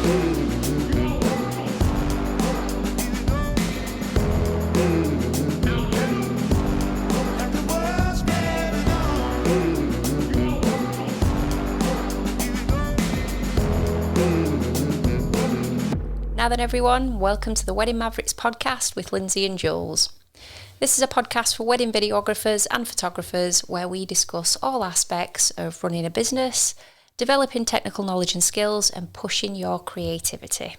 Now then everyone, welcome to the Wedding Mavericks podcast with Lindsay and Jules. This is a podcast for wedding videographers and photographers where we discuss all aspects of running a business, developing technical knowledge and skills, and pushing your creativity.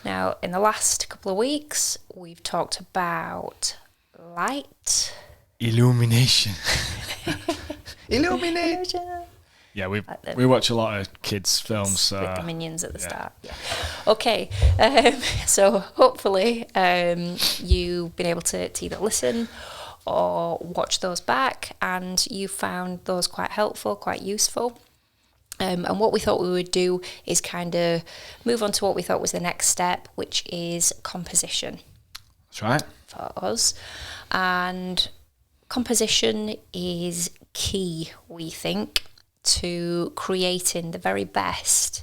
Now, in the last couple of weeks, we've talked about light. Illumination. Illuminate. Yeah, we watch a lot of kids' films. With the minions at the start. Yeah. Okay, so hopefully you've been able to either listen or watch those back, and you found those quite helpful, quite useful. And what we thought we would do is kind of move on to what we thought was the next step, which is composition. That's right. For us. And composition is key, we think, to creating the very best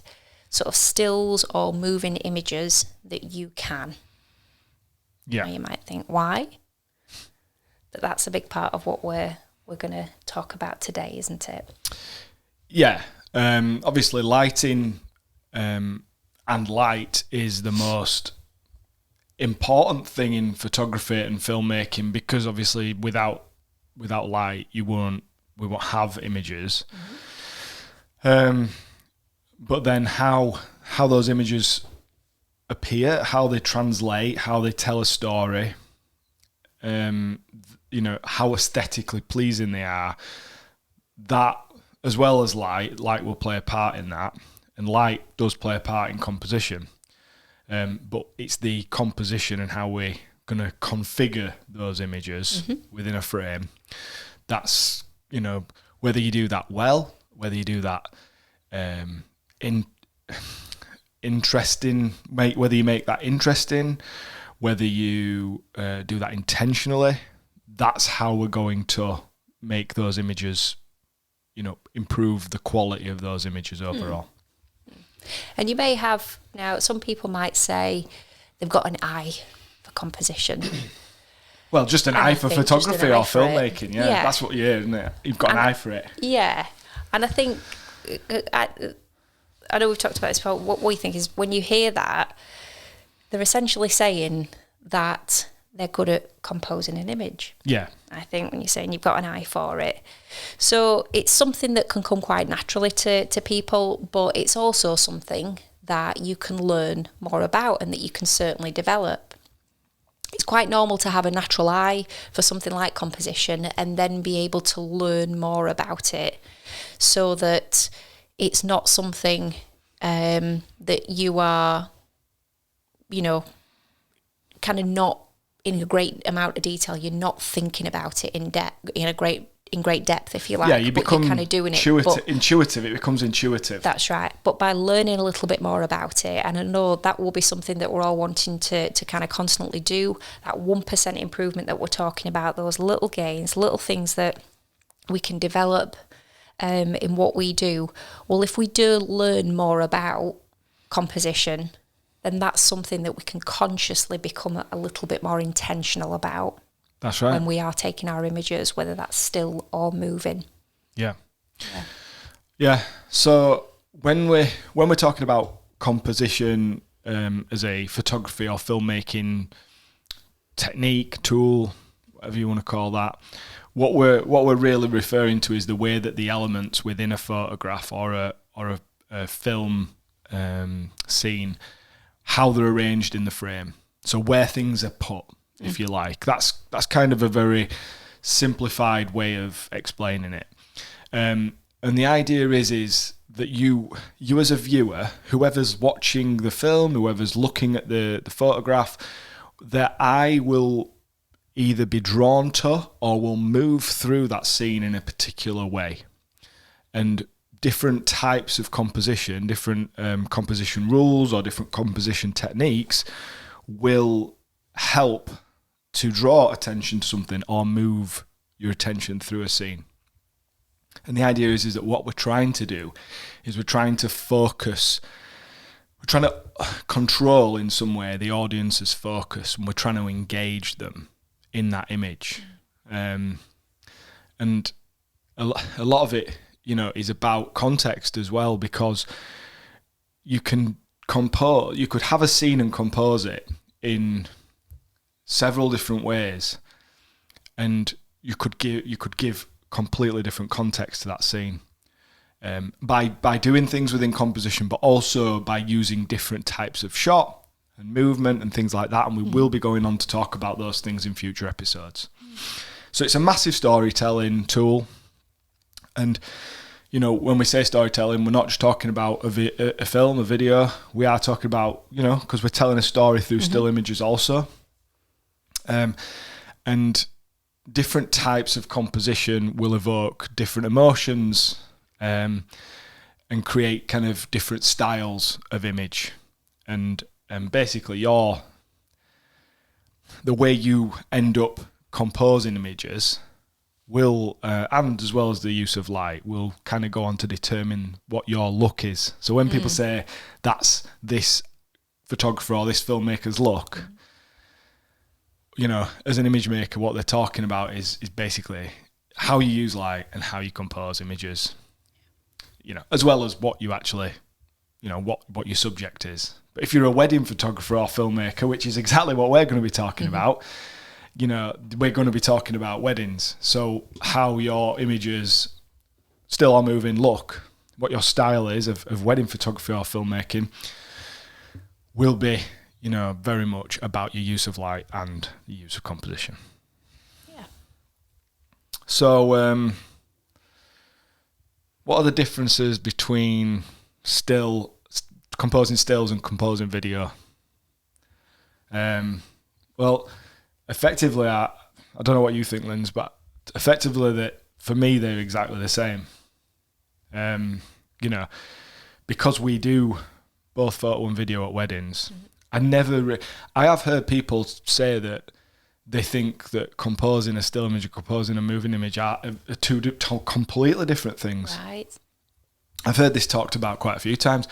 sort of stills or moving images that you can. Yeah. Now you might think, why? But that's a big part of what we're going to talk about today, isn't it? Yeah. Obviously, lighting and light is the most important thing in photography and filmmaking, because obviously without light we won't have images. But then how those images appear, how they translate, how they tell a story, how aesthetically pleasing they are, that as well as light will play a part in that, and light does play a part in composition. But it's the composition and how we're going to configure those images within a frame. That's, whether you do that well, whether you do that interesting, whether you make that interesting, whether you do that intentionally, that's how we're going to make those images, improve the quality of those images overall. And you may have, now some people might say they've got an eye for composition. Well, just an eye for photography or filmmaking, yeah. That's what you hear, isn't it? You've got an eye for it. Yeah, and I think, I know we've talked about this before, what we think is when you hear that, they're essentially saying that they're good at composing an image. Yeah. I think when you're saying you've got an eye for it. So it's something that can come quite naturally to people, but it's also something that you can learn more about and that you can certainly develop. It's quite normal to have a natural eye for something like composition and then be able to learn more about it, so that it's not something that you are, kind of not in a great amount of detail. You're not thinking about it in great depth, if you like. Yeah, you become kind of doing intuitive. It becomes intuitive. That's right. But by learning a little bit more about it, and I know that will be something that we're all wanting to kind of constantly do, that 1% improvement that we're talking about, those little gains, little things that we can develop in what we do. Well, if we do learn more about composition, then that's something that we can consciously become a little bit more intentional about. That's right. When we are taking our images, whether that's still or moving. Yeah. So when we're talking about composition as a photography or filmmaking technique, tool, whatever you want to call that, what we're really referring to is the way that the elements within a photograph or a film scene, how they're arranged in the frame. So where things are put, if you like. That's kind of a very simplified way of explaining it. And the idea is that you as a viewer, whoever's watching the film, whoever's looking at the photograph, their eye will either be drawn to or will move through that scene in a particular way. And different types of composition, different composition rules or different composition techniques will help to draw attention to something or move your attention through a scene. And the idea is that what we're trying to do is we're trying to focus trying to control in some way the audience's focus, and we're trying to engage them in that image. And a lot of it, you know, is about context as well, because you could have a scene and compose it in several different ways, and you could give completely different context to that scene. By doing things within composition, but also by using different types of shot and movement and things like that. And we will be going on to talk about those things in future episodes. So it's a massive storytelling tool. And, you know, when we say storytelling, we're not just talking about a film, a video. We are talking about, you know, because we're telling a story through still images also. And different types of composition will evoke different emotions, and create kind of different styles of image, and basically the way you end up composing images will, and as well as the use of light, will kind of go on to determine what your look is. So when people say that's this photographer or this filmmaker's look, you know, as an image maker, what they're talking about is basically how you use light and how you compose images. You know, as well as what you actually, you know, what your subject is. But if you're a wedding photographer or filmmaker, which is exactly what we're going to be talking about, you know, we're going to be talking about weddings. So how your images still are moving look, what your style is of wedding photography or filmmaking will be, you know, very much about your use of light and the use of composition. Yeah. So, what are the differences between composing stills and composing video? Well, effectively, I don't know what you think, Linz, but effectively, that for me, they're exactly the same. You know, because we do both photo and video at weddings, I have heard people say that they think that composing a still image and composing a moving image are two completely different things. Right. I've heard this talked about quite a few times.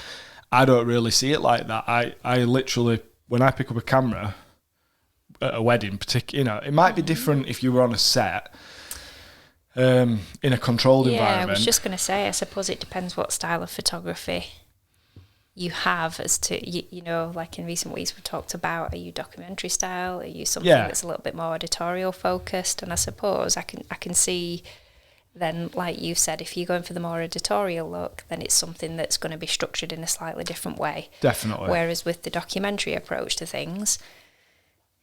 I don't really see it like that. I literally, when I pick up a camera at a wedding, you know, it might be different if you were on a set, in a controlled environment. Yeah, I was just going to say, I suppose it depends what style of photography you have, as to, you know, like in recent weeks we talked about, are you documentary style, are you something that's a little bit more editorial focused? And I suppose I can see then, like you said, if you're going for the more editorial look, then it's something that's going to be structured in a slightly different way. Definitely. Whereas with the documentary approach to things,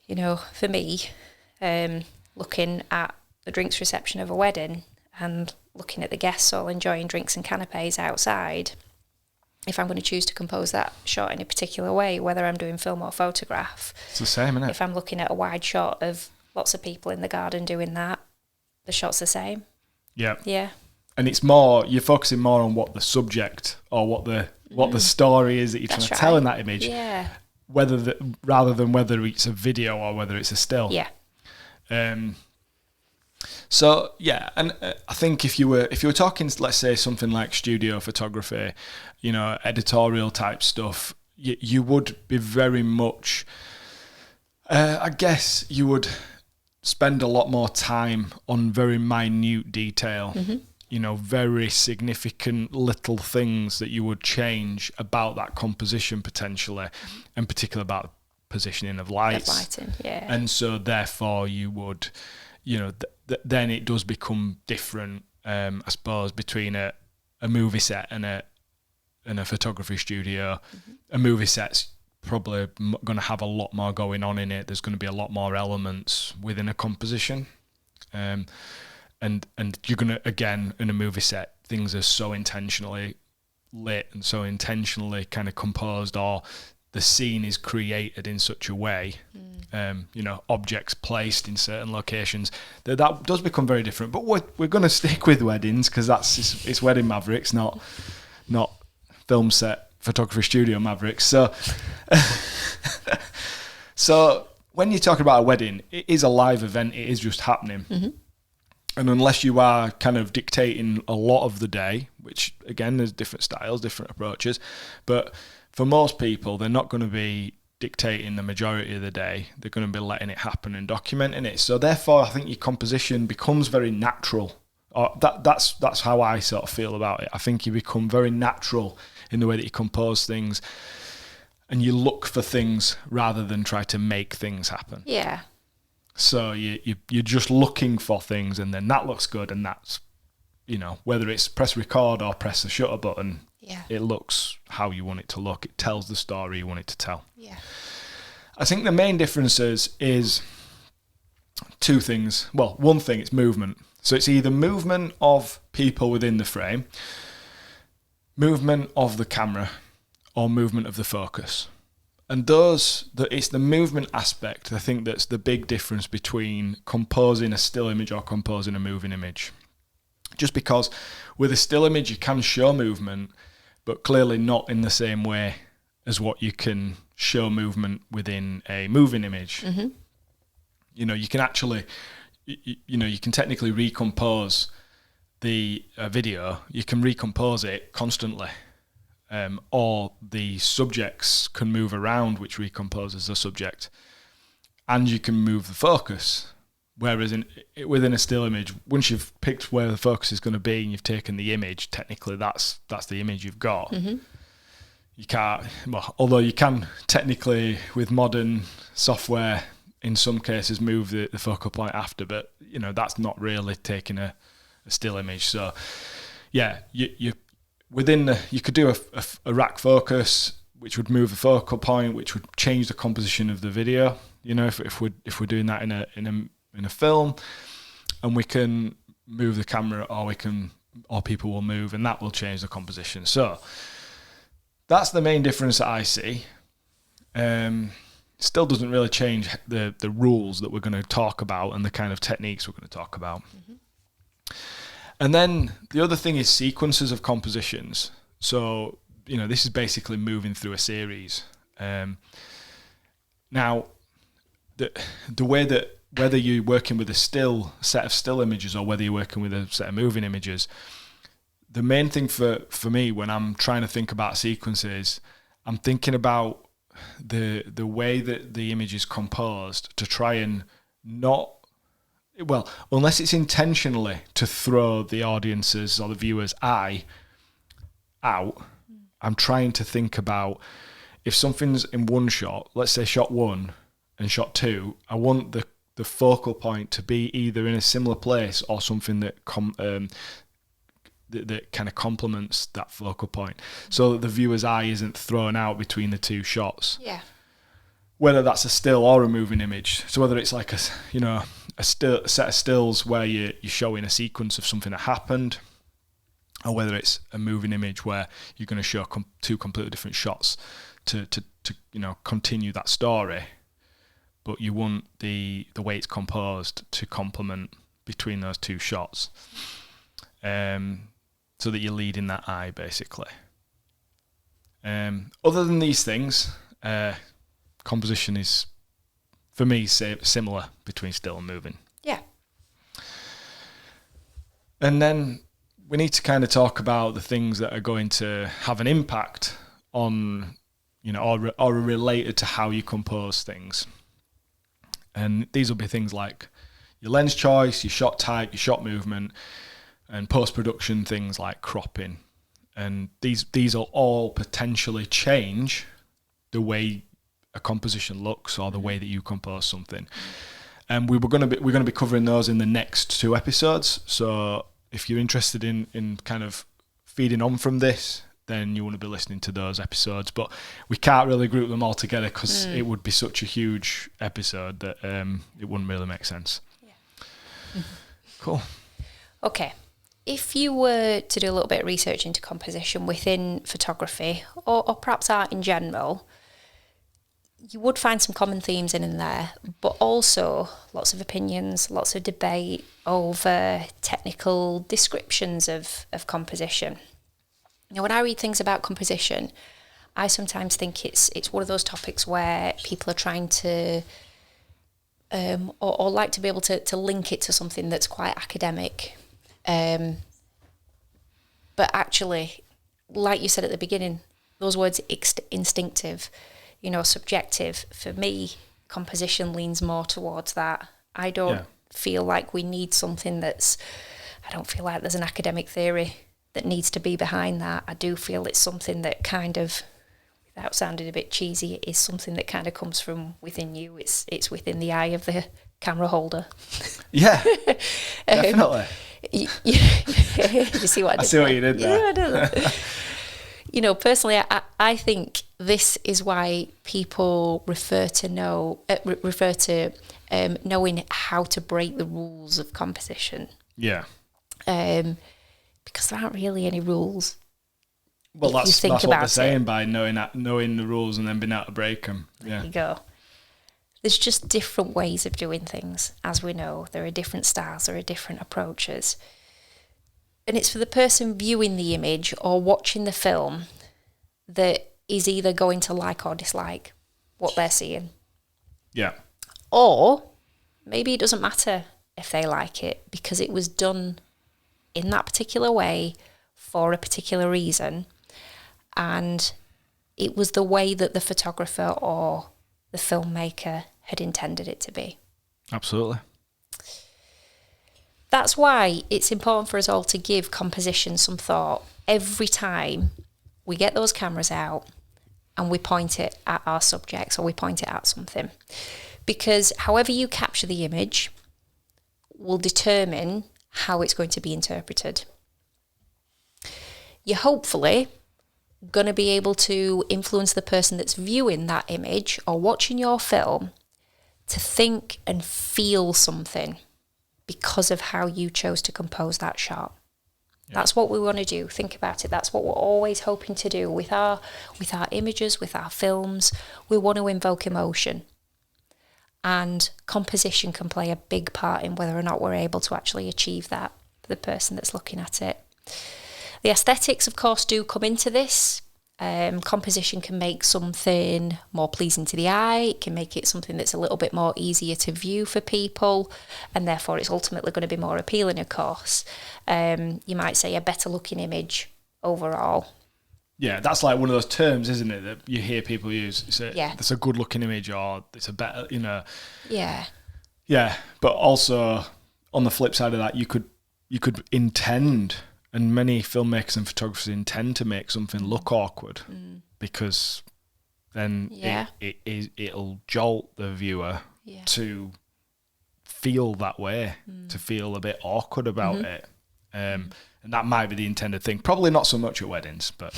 you know, for me, looking at the drinks reception of a wedding and looking at the guests all enjoying drinks and canapes outside, if I'm going to choose to compose that shot in a particular way, whether I'm doing film or photograph, it's the same, isn't it? If I'm looking at a wide shot of lots of people in the garden doing that, the shot's the same. Yeah. Yeah. And it's more, you're focusing more on what the subject or what the story is that you're trying to tell in that image. Yeah. Rather than whether it's a video or whether it's a still. Yeah. So yeah, and I think if you were talking, let's say something like studio photography, you know, editorial type stuff, you would be very much, I guess you would spend a lot more time on very minute detail, you know, very significant little things that you would change about that composition potentially, and particularly about positioning of lights. Lighting, yeah. And so therefore you would, you know, then it does become different, I suppose, between a movie set and a photography studio. A movie set's probably going to have a lot more going on in it. There's going to be a lot more elements within a composition. And you're going to, again, in a movie set, things are so intentionally lit and so intentionally kind of composed, or the scene is created in such a way, you know, objects placed in certain locations, that does become very different. But we're going to stick with weddings because it's Wedding Mavericks, not film set photography studio Mavericks. So when you're talking about a wedding, it is a live event. It is just happening. And unless you are kind of dictating a lot of the day, which again, there's different styles, different approaches, but for most people, they're not going to be dictating the majority of the day. They're going to be letting it happen and documenting it. So therefore, I think your composition becomes very natural. Or that's how I sort of feel about it. I think you become very natural in the way that you compose things, and you look for things rather than try to make things happen. Yeah. So you're just looking for things, and then that looks good, and that's, you know, whether it's press record or press the shutter button, it looks how you want it to look. It tells the story you want it to tell. Yeah. I think the main differences is two things. Well, one thing, it's movement. So it's either movement of people within the frame, movement of the camera, or movement of the focus. And it's the movement aspect, I think, that's the big difference between composing a still image or composing a moving image. Just because with a still image you can show movement, but clearly not in the same way as what you can show movement within a moving image. Mm-hmm. You know, you can actually, you can technically recompose the video. You can recompose it constantly. Or the subjects can move around, which recomposes the subject, and you can move the focus. Whereas within a still image, once you've picked where the focus is going to be and you've taken the image, technically that's the image you've got. Mm-hmm. You can't, well, although you can technically with modern software in some cases move the focal point after, but you know that's not really taking a still image. So yeah, you could do a rack focus, which would move the focal point, which would change the composition of the video. You know, if we're doing that in a film, and we can move the camera, or people will move, and that will change the composition. So that's the main difference that I see. Still doesn't really change the rules that we're going to talk about and the kind of techniques we're going to talk about. Mm-hmm. And then the other thing is sequences of compositions. So, you know, this is basically moving through a series. Now, the way that whether you're working with a set of still images or whether you're working with a set of moving images, the main thing for me when I'm trying to think about sequences, I'm thinking about the way that the image is composed to try and not, well, unless it's intentionally to throw the audience's or the viewer's eye out, I'm trying to think about if something's in one shot, let's say shot 1 and shot 2, I want the focal point to be either in a similar place or something that that kind of complements that focal point, so that the viewer's eye isn't thrown out between the two shots. Yeah. Whether that's a still or a moving image. So whether it's like a set of stills where you're showing a sequence of something that happened, or whether it's a moving image where you're going to show two completely different shots to continue that story. But you want the way it's composed to complement between those two shots, so that you're leading that eye, basically. Other than these things, composition is, for me, similar between still and moving. Yeah. And then we need to kind of talk about the things that are going to have an impact on, or are related to how you compose things. And these will be things like your lens choice, your shot type, your shot movement, and post-production things like cropping. And these will all potentially change the way a composition looks or the way that you compose something. And we're going to be covering those in the next 2 episodes. So if you're interested in kind of feeding on from this, then you want to be listening to those episodes. But we can't really group them all together because it would be such a huge episode that it wouldn't really make sense. Yeah. Mm-hmm. Cool. Okay. If you were to do a little bit of research into composition within photography, or perhaps art in general, you would find some common themes in there, but also lots of opinions, lots of debate over technical descriptions of composition. Now, when I read things about composition, I sometimes think it's one of those topics where people are trying to, or like to be able to link it to something that's quite academic. But actually, like you said at the beginning, those words instinctive, subjective. For me, composition leans more towards that. I don't feel like we need something I don't feel like there's an academic theory that needs to be behind that. I do feel it's something that kind of, without sounding a bit cheesy, it is something that kind of comes from within you. It's within the eye of the camera holder. Yeah, definitely. You see what I did? I see what you did there. Yeah, I do. Personally, I think this is why people refer to knowing how to break the rules of composition. Yeah. Because there aren't really any rules. Well, that's what they're saying by knowing the rules and then being able to break them. Yeah. There you go. There's just different ways of doing things, as we know. There are different styles, there are different approaches. And it's for the person viewing the image or watching the film that is either going to like or dislike what they're seeing. Yeah. Or maybe it doesn't matter if they like it because it was done in that particular way for a particular reason. And it was the way that the photographer or the filmmaker had intended it to be. Absolutely. That's why it's important for us all to give composition some thought every time we get those cameras out and we point it at our subjects or we point it at something. Because however you capture the image will determine how it's going to be interpreted. You're hopefully going to be able to influence the person that's viewing that image or watching your film to think and feel something because of how you chose to compose that shot. Yeah. That's what we want to do. Think about it. That's what we're always hoping to do with our images, with our films. We want to invoke emotion. And composition can play a big part in whether or not we're able to actually achieve that for the person that's looking at it. The aesthetics, of course, do come into this. Composition can make something more pleasing to the eye. It can make it something that's a little bit more easier to view for people, and therefore it's ultimately going to be more appealing, of course. You might say a better looking image overall. Yeah, that's like one of those terms, isn't it, that you hear people use. It's a good looking image, or it's a better, Yeah. Yeah, but also on the flip side of that, you could intend, and many filmmakers and photographers intend to make something look awkward because then it'll jolt the viewer to feel that way, to feel a bit awkward about it. And that might be the intended thing. Probably not so much at weddings, but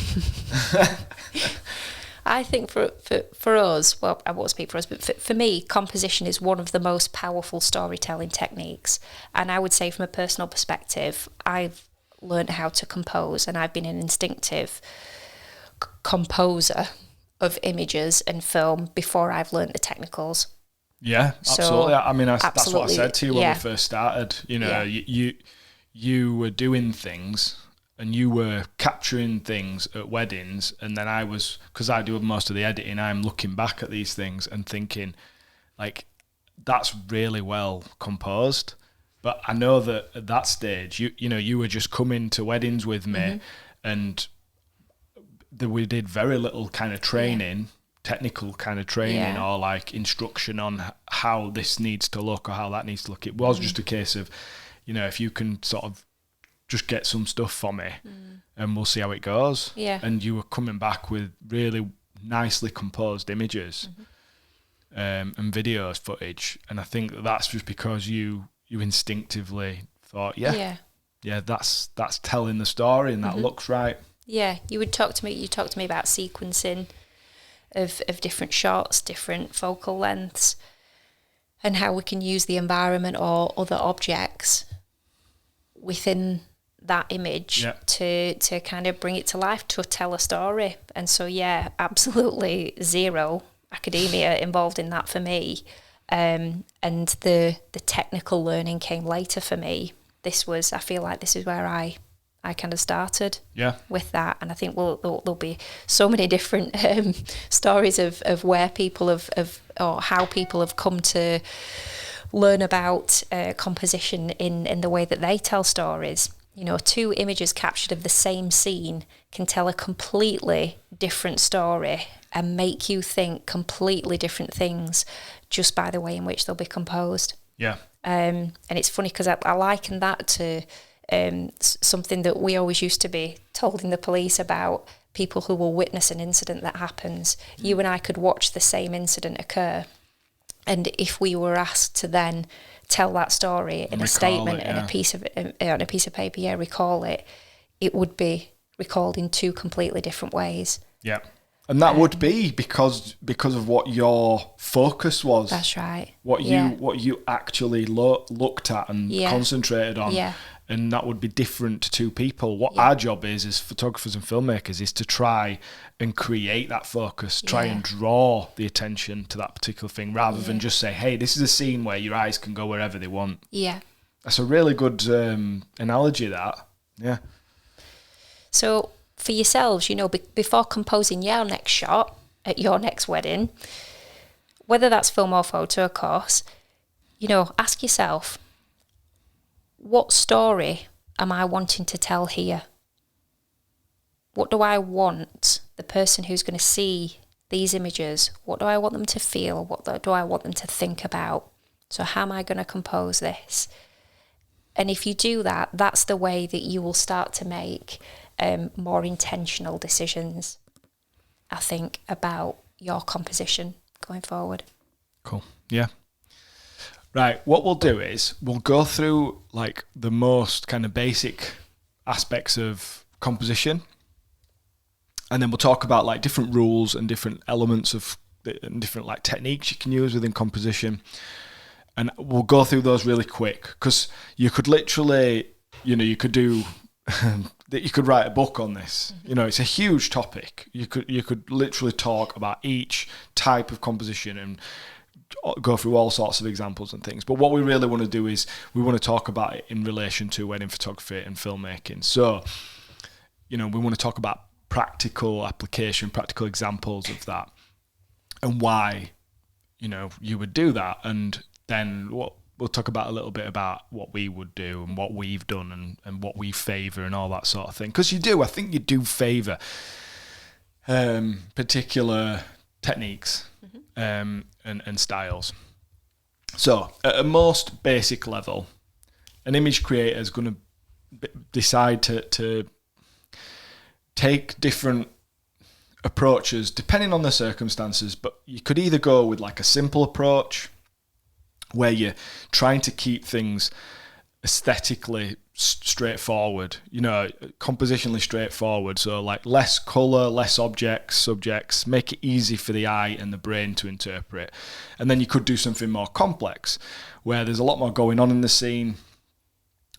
I think for us, well, I won't speak for us, but for me, composition is one of the most powerful storytelling techniques. And I would say from a personal perspective, I've learned how to compose, and I've been an instinctive composer of images and film before I've learned the technicals. Yeah, absolutely. I mean, that's what I said to you when we first started. You were doing things and you were capturing things at weddings, and then I was, because I do most of the editing, I'm looking back at these things and thinking, like, that's really well composed. But I know that at that stage, you were just coming to weddings with me, and we did very little kind of training, technical kind of training, or like instruction on how this needs to look or how that needs to look. It was just a case of, if you can sort of just get some stuff for me, and we'll see how it goes. Yeah. And you were coming back with really nicely composed images and videos, footage, and I think that's just because you instinctively thought, that's telling the story and that looks right. Yeah, you talk to me about sequencing of different shots, different focal lengths, and how we can use the environment or other objects within that image to kind of bring it to life, to tell a story. And so, absolutely zero academia involved in that for me. And the technical learning came later for me. I feel like this is where I kind of started with that. And I think there'll be so many different stories of where people have or how people have come to learn about composition in the way that they tell stories. You know, two images captured of the same scene can tell a completely different story and make you think completely different things just by the way in which they'll be composed. Yeah. And it's funny because I liken that to something that we always used to be told in the police about people who will witness an incident that happens. You and I could watch the same incident occur, and if we were asked to then tell that story in a statement and on a piece of paper, recall it, it would be recalled in two completely different ways. Yeah. And that would be because of what your focus was. That's right. What you actually looked at and concentrated on. Yeah. And that would be different to two people. What our job is as photographers and filmmakers is to try and create that focus, try and draw the attention to that particular thing rather than just say, hey, this is a scene where your eyes can go wherever they want. Yeah. That's a really good analogy, that. Yeah. So for yourselves, you know, before composing your next shot at your next wedding, whether that's film or photo, of course, you know, ask yourself, what story am I wanting to tell here? What do I want the person who's going to see these images, what do I want them to feel? What do I want them to think about? So how am I going to compose this? And if you do that, that's the way that you will start to make more intentional decisions, I think, about your composition going forward. Cool. Yeah. Right. What we'll do is we'll go through like the most kind of basic aspects of composition, and then we'll talk about like different rules and different elements of and different like techniques you can use within composition. And we'll go through those really quick because you could literally, you know, you could do that. You could write a book on this. You know, it's a huge topic. You could literally talk about each type of composition and go through all sorts of examples and things. But what we really want to do is we want to talk about it in relation to wedding photography and filmmaking. So, you know, we want to talk about practical application, practical examples of that and why, you know, you would do that. And then we'll talk about a little bit about what we would do and what we've done and what we favour and all that sort of thing. Because I think you do favour particular techniques and styles. So at a most basic level, an image creator is going to decide to take different approaches depending on the circumstances, but you could either go with like a simple approach where you're trying to keep things aesthetically straightforward, you know, compositionally straightforward. So like less colour, less subjects, make it easy for the eye and the brain to interpret. And then you could do something more complex where there's a lot more going on in the scene.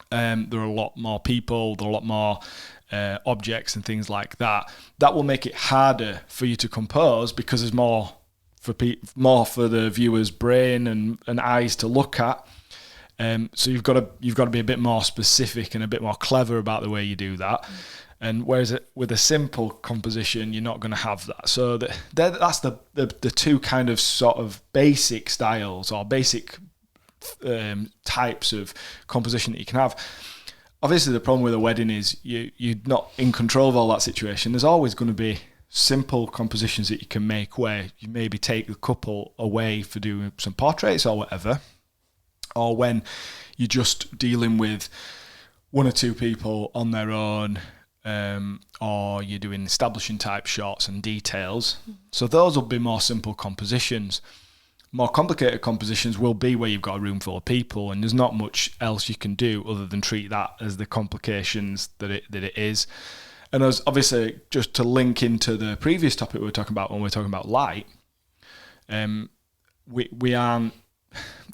There are a lot more people, there are a lot more objects and things like that. That will make it harder for you to compose because there's more for the viewer's brain and eyes to look at. So you've got to be a bit more specific and a bit more clever about the way you do that. And whereas with a simple composition, you're not going to have that. So that's the two kind of sort of basic styles or basic types of composition that you can have. Obviously, the problem with a wedding is you're not in control of all that situation. There's always going to be simple compositions that you can make where you maybe take the couple away for doing some portraits or whatever, or when you're just dealing with one or two people on their own, or you're doing establishing type shots and details. So those will be more simple compositions. More complicated compositions will be where you've got a room full of people and there's not much else you can do other than treat that as the complications that it is. And as obviously, just to link into the previous topic we were talking about when we're talking about light, we aren't,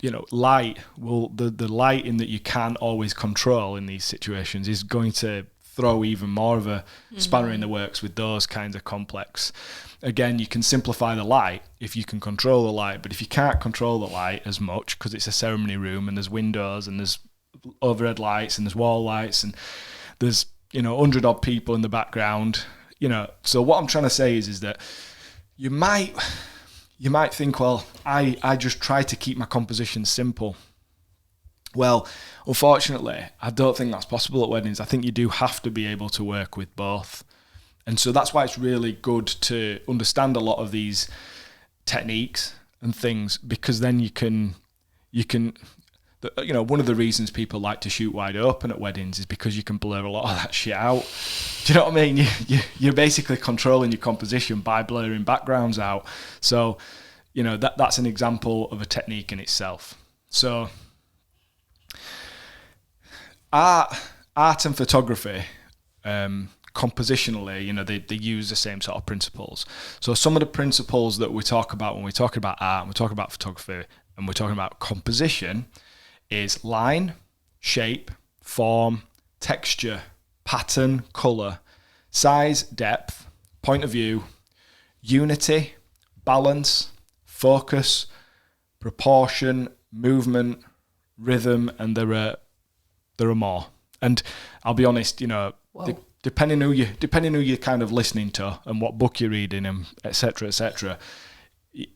you know, light will the lighting that you can always control in these situations is going to throw even more of a spanner in the works with those kinds of complex. Again, you can simplify the light if you can control the light, but if you can't control the light as much because it's a ceremony room and there's windows and there's overhead lights and there's wall lights and there's, you know, 100 odd people in the background, you know. So what I'm trying to say is that you might think, well, I just try to keep my composition simple. Well, unfortunately, I don't think that's possible at weddings. I think you do have to be able to work with both. And so that's why it's really good to understand a lot of these techniques and things, because then you can, one of the reasons people like to shoot wide open at weddings is because you can blur a lot of that shit out. Do you know what I mean? You're basically controlling your composition by blurring backgrounds out. So, that's an example of a technique in itself. So, art and photography, compositionally, they use the same sort of principles. So some of the principles that we talk about when we're talking about art and we're talking about photography and we're talking about composition is line, shape, form, texture, pattern, colour, size, depth, point of view, unity, balance, focus, proportion, movement, rhythm, and there are more. And I'll be honest, depending who you're kind of listening to and what book you're reading and etc.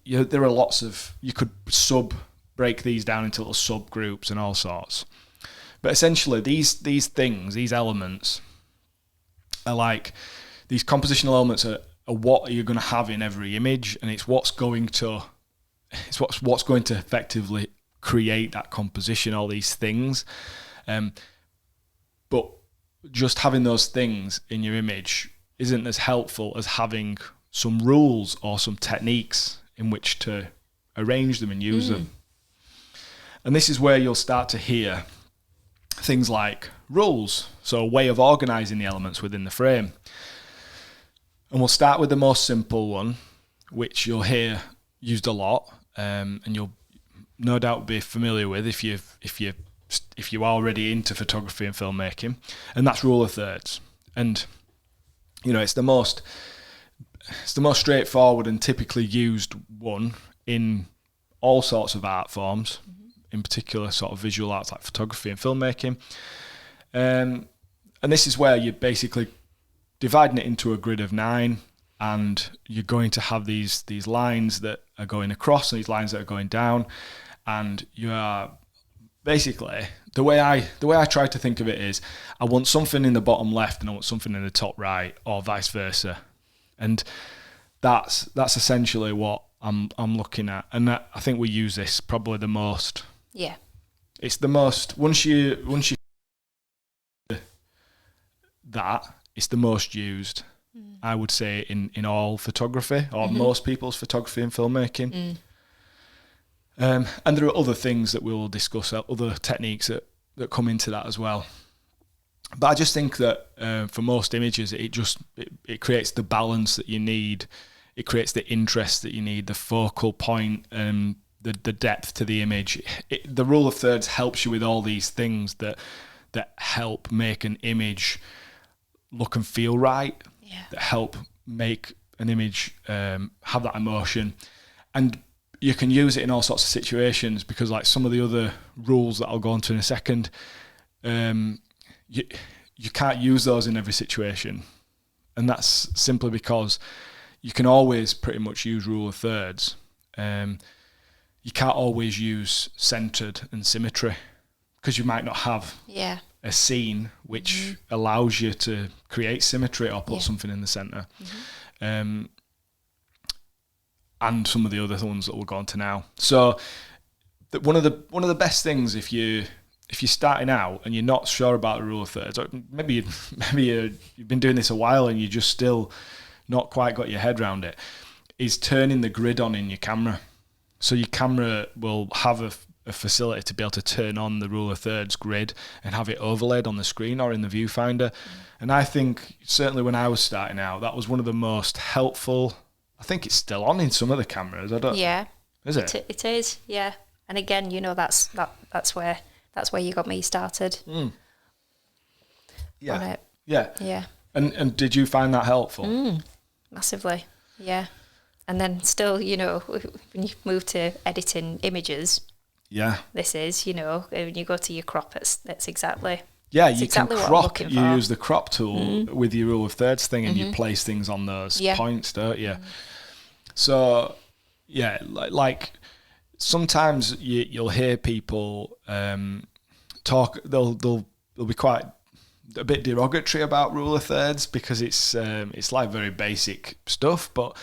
There are lots of, you could break these down into little subgroups and all sorts. But essentially these things, these elements are like, these compositional elements are what you're going to have in every image, and it's what's going to effectively create that composition, all these things. But just having those things in your image isn't as helpful as having some rules or some techniques in which to arrange them and use them. And this is where you'll start to hear things like rules, so a way of organising the elements within the frame. And we'll start with the most simple one, which you'll hear used a lot, and you'll no doubt be familiar with if you're already into photography and filmmaking, and that's rule of thirds. And it's the most straightforward and typically used one in all sorts of art forms, in particular sort of visual arts like photography and filmmaking. And this is where you're basically dividing it into a grid of 9, and you're going to have these lines that are going across and these lines that are going down, and you are basically, the way I try to think of it is, I want something in the bottom left and I want something in the top right, or vice versa. And that's essentially what I'm looking at. And I think we use this probably the most. Yeah. It's the most, once you that, it's the most used, I would say, in all photography, or most people's photography and filmmaking. And there are other things that we'll discuss, other techniques that come into that as well. But I just think that for most images, it creates the balance that you need. It creates the interest that you need, the focal point, and the depth to the image. The rule of thirds helps you with all these things that help make an image look and feel right, that help make an image have that emotion. And you can use it in all sorts of situations, because like some of the other rules that I'll go into in a second, you can't use those in every situation. And that's simply because you can always pretty much use rule of thirds. You can't always use centered and symmetry, because you might not have a scene which allows you to create symmetry or put something in the center. And some of the other ones that we'll go on to now. So one of the best things if you're starting out and you're not sure about the rule of thirds, or maybe you've been doing this a while and you just still not quite got your head around it, is turning the grid on in your camera. So your camera will have a facility to be able to turn on the rule of thirds grid and have it overlaid on the screen or in the viewfinder. And I think certainly when I was starting out, that was one of the most helpful. I think it's still on in some of the cameras. I don't. Yeah. Is it? It is. Yeah. And again, that's where you got me started. Yeah. On it. Yeah. Yeah. And did you find that helpful? Massively. Yeah. And then still, when you move to editing images, this is, when you go to your crop, that's exactly. Yeah, you exactly can crop. You use the crop tool with your rule of thirds thing, and you place things on those points, don't you? So, yeah, like sometimes you'll hear people they'll be quite a bit derogatory about rule of thirds because it's like very basic stuff. But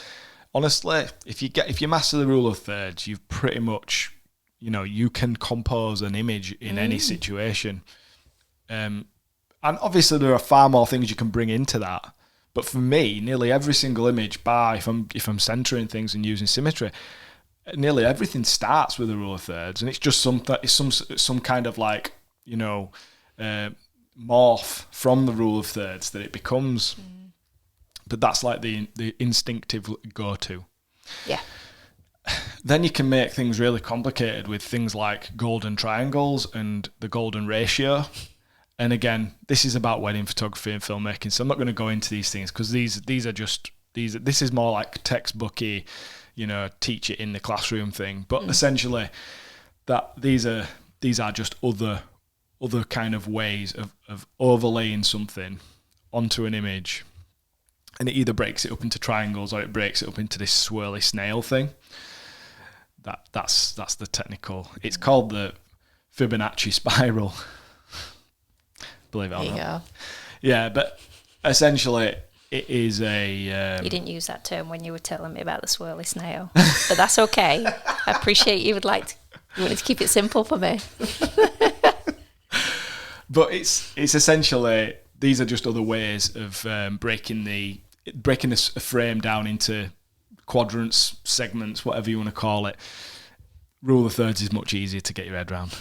honestly, if you master the rule of thirds, you've pretty much, you can compose an image in any situation. And obviously there are far more things you can bring into that. But for me, nearly every single image, if I'm centering things and using symmetry, nearly everything starts with a rule of thirds, and it's just some kind of like morph from the rule of thirds that it becomes. But that's like the instinctive go-to. Yeah. Then you can make things really complicated with things like golden triangles and the golden ratio. And again, this is about wedding photography and filmmaking, so I'm not going to go into these things because this is more like textbooky, teach it in the classroom thing. But essentially, that these are just other kind of ways of overlaying something onto an image, and it either breaks it up into triangles or it breaks it up into this swirly snail thing. That's the technical. It's called the Fibonacci spiral. Believe it or not. Yeah. Yeah, but essentially it is a... You didn't use that term when you were telling me about the swirly snail, but that's okay. I appreciate you wanted to keep it simple for me. But it's essentially, these are just other ways of breaking a frame down into quadrants, segments, whatever you want to call it. Rule of thirds is much easier to get your head around.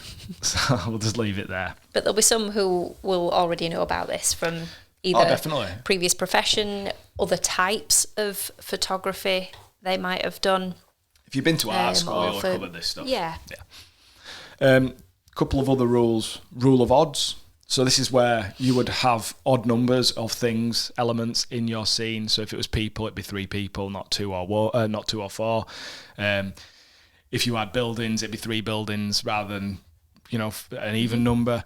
So we'll just leave it there. But there'll be some who will already know about this from either definitely. Previous profession, other types of photography they might have done. If you've been to art school, you'll cover this stuff. Yeah. Couple of other rules. Rule of odds. So this is where you would have odd numbers of things, elements in your scene. So if it was people, it'd be 3 people, not 2 or 4. If you had buildings, it'd be 3 buildings rather than, an even number,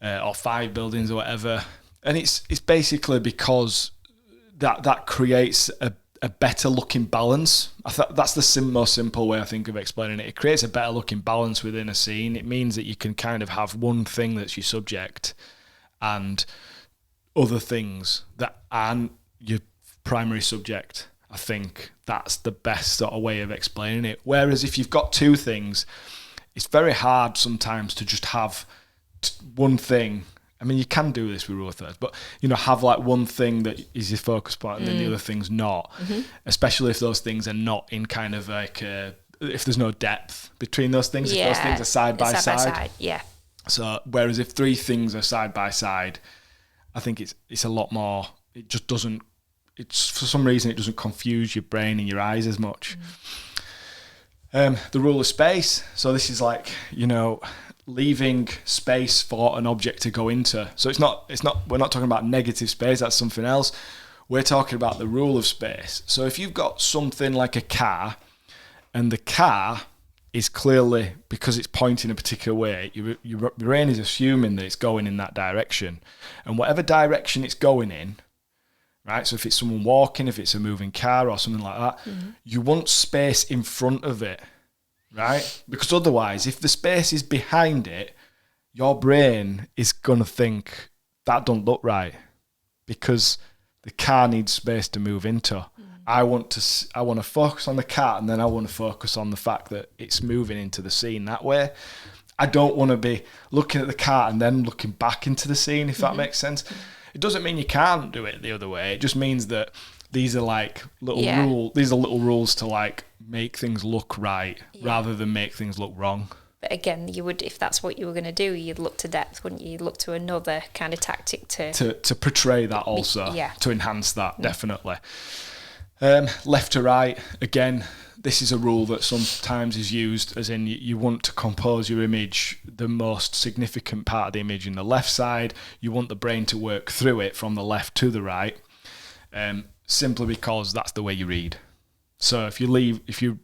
or 5 buildings or whatever. And it's basically because that creates a better looking balance. I thought that's the most simple way I think of explaining it. It creates a better looking balance within a scene. It means that you can kind of have one thing that's your subject and other things that aren't your primary subject. I think that's the best sort of way of explaining it. Whereas if you've got 2 things, it's very hard sometimes to just have one thing. I mean, you can do this with rule of thirds, but, have like one thing that is your focus point and then the other thing's not, especially if those things are not in kind of like, if there's no depth between those things, if those things are side by side. Yeah. So, whereas if 3 things are side by side, I think it's a lot more, it just doesn't, for some reason, it doesn't confuse your brain and your eyes as much. The rule of space. So this is like, leaving space for an object to go into. So we're not talking about negative space, that's something else. We're talking about the rule of space. So if you've got something like a car, and the car is clearly, because it's pointing a particular way, your brain is assuming that it's going in that direction. And whatever direction it's going in, right? So if it's someone walking, if it's a moving car or something like that, you want space in front of it, right? Because otherwise, if the space is behind it, your brain is going to think that don't look right because the car needs space to move into. I want to focus on the car, and then I want to focus on the fact that it's moving into the scene that way. I don't want to be looking at the car and then looking back into the scene, if that makes sense. It doesn't mean you can't do it the other way. It just means that these are like little rules to like make things look right rather than make things look wrong. But again, you would, if that's what you were going to do, you'd look to depth, wouldn't you? You'd look to another kind of tactic to portray that also, to enhance that, definitely. Left to right, again, this is a rule that sometimes is used as in you want to compose your image, the most significant part of the image in the left side. You want the brain to work through it from the left to the right, simply because that's the way you read. So if you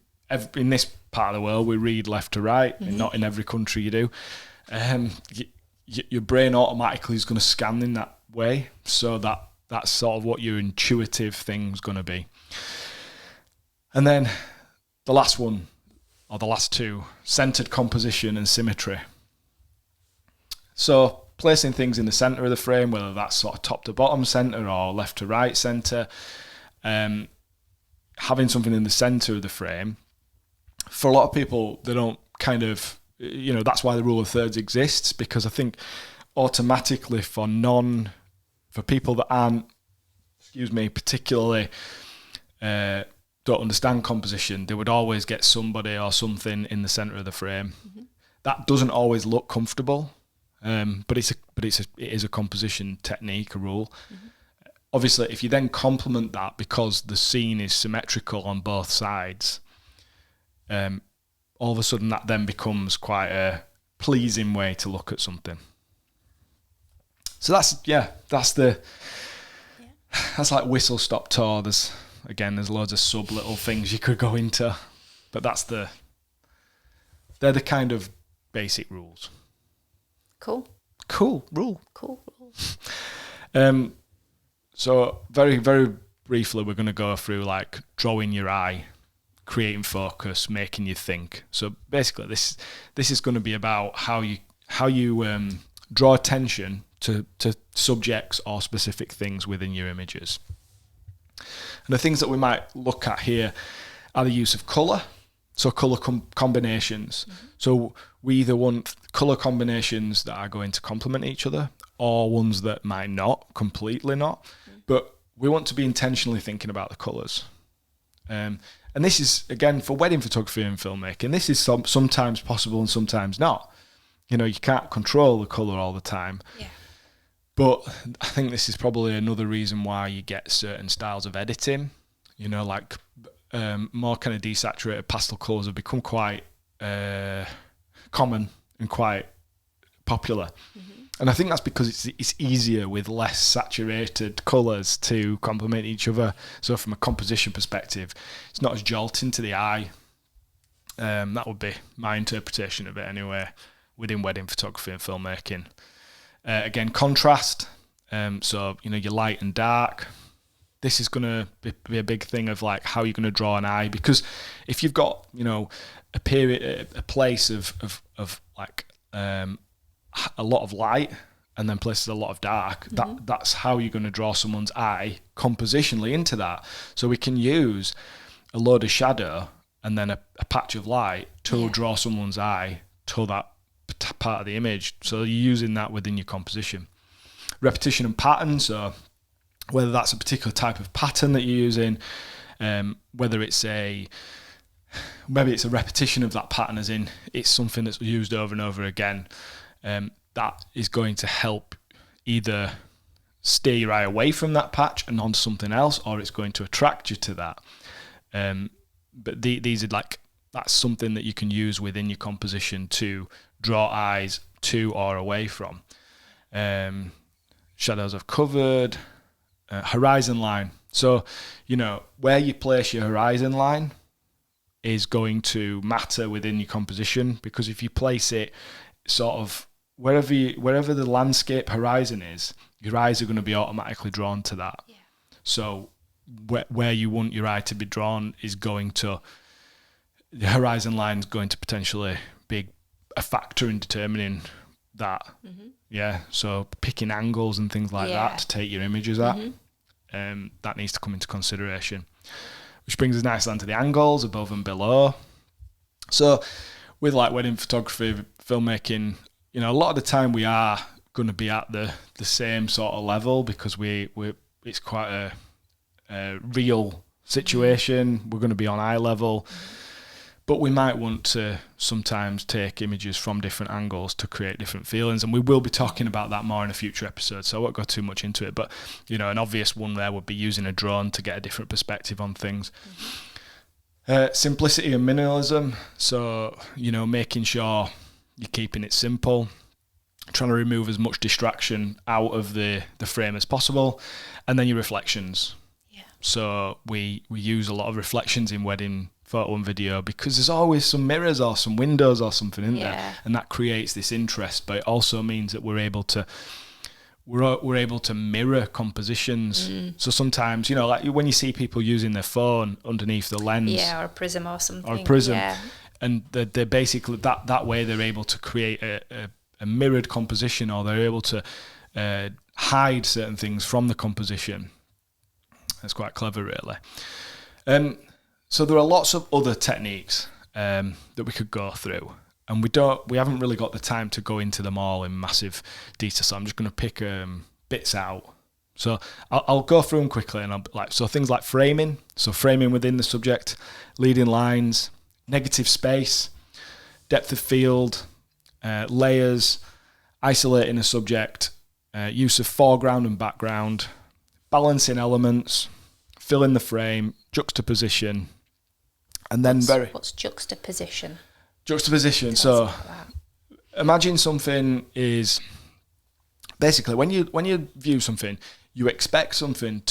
in this part of the world, we read left to right, and not in every country you do. Your brain automatically is going to scan in that way, so that's sort of what your intuitive thing's going to be. And then the last one, or the last 2, centered composition and symmetry. So placing things in the center of the frame, whether that's sort of top to bottom center or left to right center, having something in the center of the frame, for a lot of people, they don't kind of, that's why the rule of thirds exists, because I think automatically for people that aren't, particularly don't understand composition, they would always get somebody or something in the center of the frame. Mm-hmm. That doesn't always look comfortable, but it is a composition technique, a rule. Mm-hmm. Obviously, if you then complement that because the scene is symmetrical on both sides, all of a sudden that then becomes quite a pleasing way to look at something. So that's like whistle stop tour. There's loads of sub little things you could go into, but they're the kind of basic rules. Cool rule. So very, very briefly, we're going to go through like drawing your eye, creating focus, making you think. So basically, this is going to be about how you draw attention to subjects or specific things within your images. And the things that we might look at here are the use of colour, so colour combinations. Mm-hmm. So we either want colour combinations that are going to complement each other, or ones that might not, completely not. Mm-hmm. But we want to be intentionally thinking about the colours. And this is, again, for wedding photography and filmmaking, this is sometimes possible and sometimes not. You can't control the colour all the time. Yeah. But I think this is probably another reason why you get certain styles of editing. Like more kind of desaturated pastel colours have become quite common and quite popular. Mm-hmm. And I think that's because it's easier with less saturated colours to complement each other. So from a composition perspective, it's not as jolting to the eye. That would be my interpretation of it anyway, within wedding photography and filmmaking. Again, contrast. So, your light and dark. This is going to be a big thing of like how you're going to draw an eye, because if you've got, a place of like a lot of light and then places a lot of dark, mm-hmm. that's how you're going to draw someone's eye compositionally into that. So we can use a load of shadow and then a patch of light to draw someone's eye to that part of the image. So you're using that within your composition. Repetition and pattern, so whether that's a particular type of pattern that you're using, whether it's maybe it's a repetition of that pattern, as in it's something that's used over and over again, that is going to help either steer your eye away from that patch and onto something else, or it's going to attract you to that. But these are like, that's something that you can use within your composition to draw eyes to or away from. Shadows I've covered. Horizon line. So, where you place your horizon line is going to matter within your composition, because if you place it sort of wherever the landscape horizon is, your eyes are going to be automatically drawn to that. Yeah. So where you want your eye to be drawn is going to, the horizon line is going to potentially be a factor in determining that. Mm-hmm. Yeah. So picking angles and things like that to take your images at, that needs to come into consideration. Which brings us nicely onto the angles above and below. So with like wedding photography, filmmaking, a lot of the time we are going to be at the same sort of level, because it's quite a real situation. We're going to be on eye level, but we might want to sometimes take images from different angles to create different feelings, and we will be talking about that more in a future episode, so I won't go too much into it. But an obvious one there would be using a drone to get a different perspective on things. Simplicity and minimalism, so making sure you're keeping it simple, trying to remove as much distraction out of the frame as possible, and then your reflections. So we use a lot of reflections in wedding photo and video, because there's always some mirrors or some windows or something in there, and that creates this interest. But it also means that we're able to mirror compositions. So sometimes, like when you see people using their phone underneath the lens, or a prism or something, and they're basically that way they're able to create a a mirrored composition, or they're able to hide certain things from the composition. That's quite clever, really. So there are lots of other techniques that we could go through, and we haven't really got the time to go into them all in massive detail. So I'm just going to pick bits out. So I'll go through them quickly, and so things like framing. So framing within the subject, leading lines, negative space, depth of field, layers, isolating a subject, use of foreground and background, balancing elements, filling the frame, juxtaposition, and then what's juxtaposition? Juxtaposition. So imagine something is basically when you view something, you expect something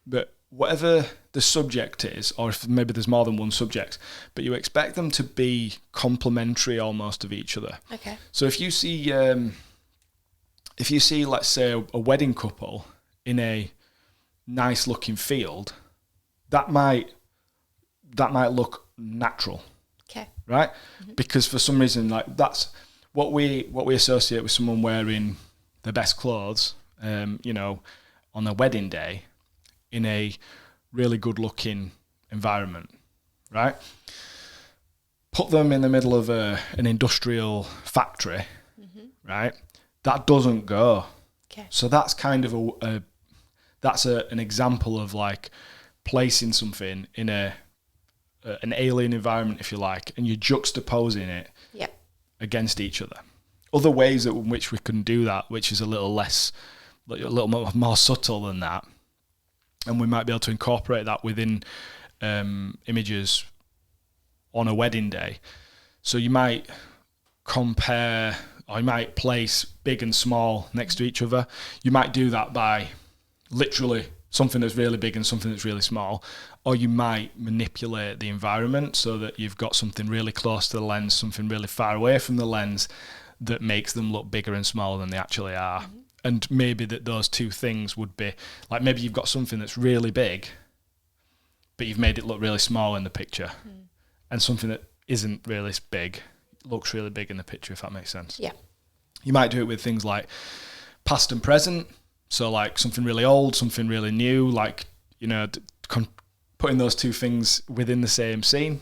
but whatever the subject is, or if maybe there's more than one subject, but you expect them to be complementary almost of each other. Okay. So if you see, let's say, a wedding couple in a nice looking field, that might look natural. Okay. Right? Mm-hmm. Because for some reason, like that's what we associate with someone wearing their best clothes, on their wedding day in a really good looking environment, right? Put them in the middle of an industrial factory, right? That doesn't go. Okay. So that's kind of an example of like placing something in an alien environment, if you like, and you're juxtaposing it against each other. Other ways in which we can do that, which is a little more subtle than that, and we might be able to incorporate that within images on a wedding day. So you might compare, or you might place big and small next to each other. You might do that by literally something that's really big and something that's really small, or you might manipulate the environment so that you've got something really close to the lens, something really far away from the lens that makes them look bigger and smaller than they actually are. Mm-hmm. And maybe that those two things would be, like maybe you've got something that's really big, but you've made it look really small in the picture. And something that isn't really big looks really big in the picture, if that makes sense. Yeah. You might do it with things like past and present. So like something really old, something really new, like, putting those two things within the same scene.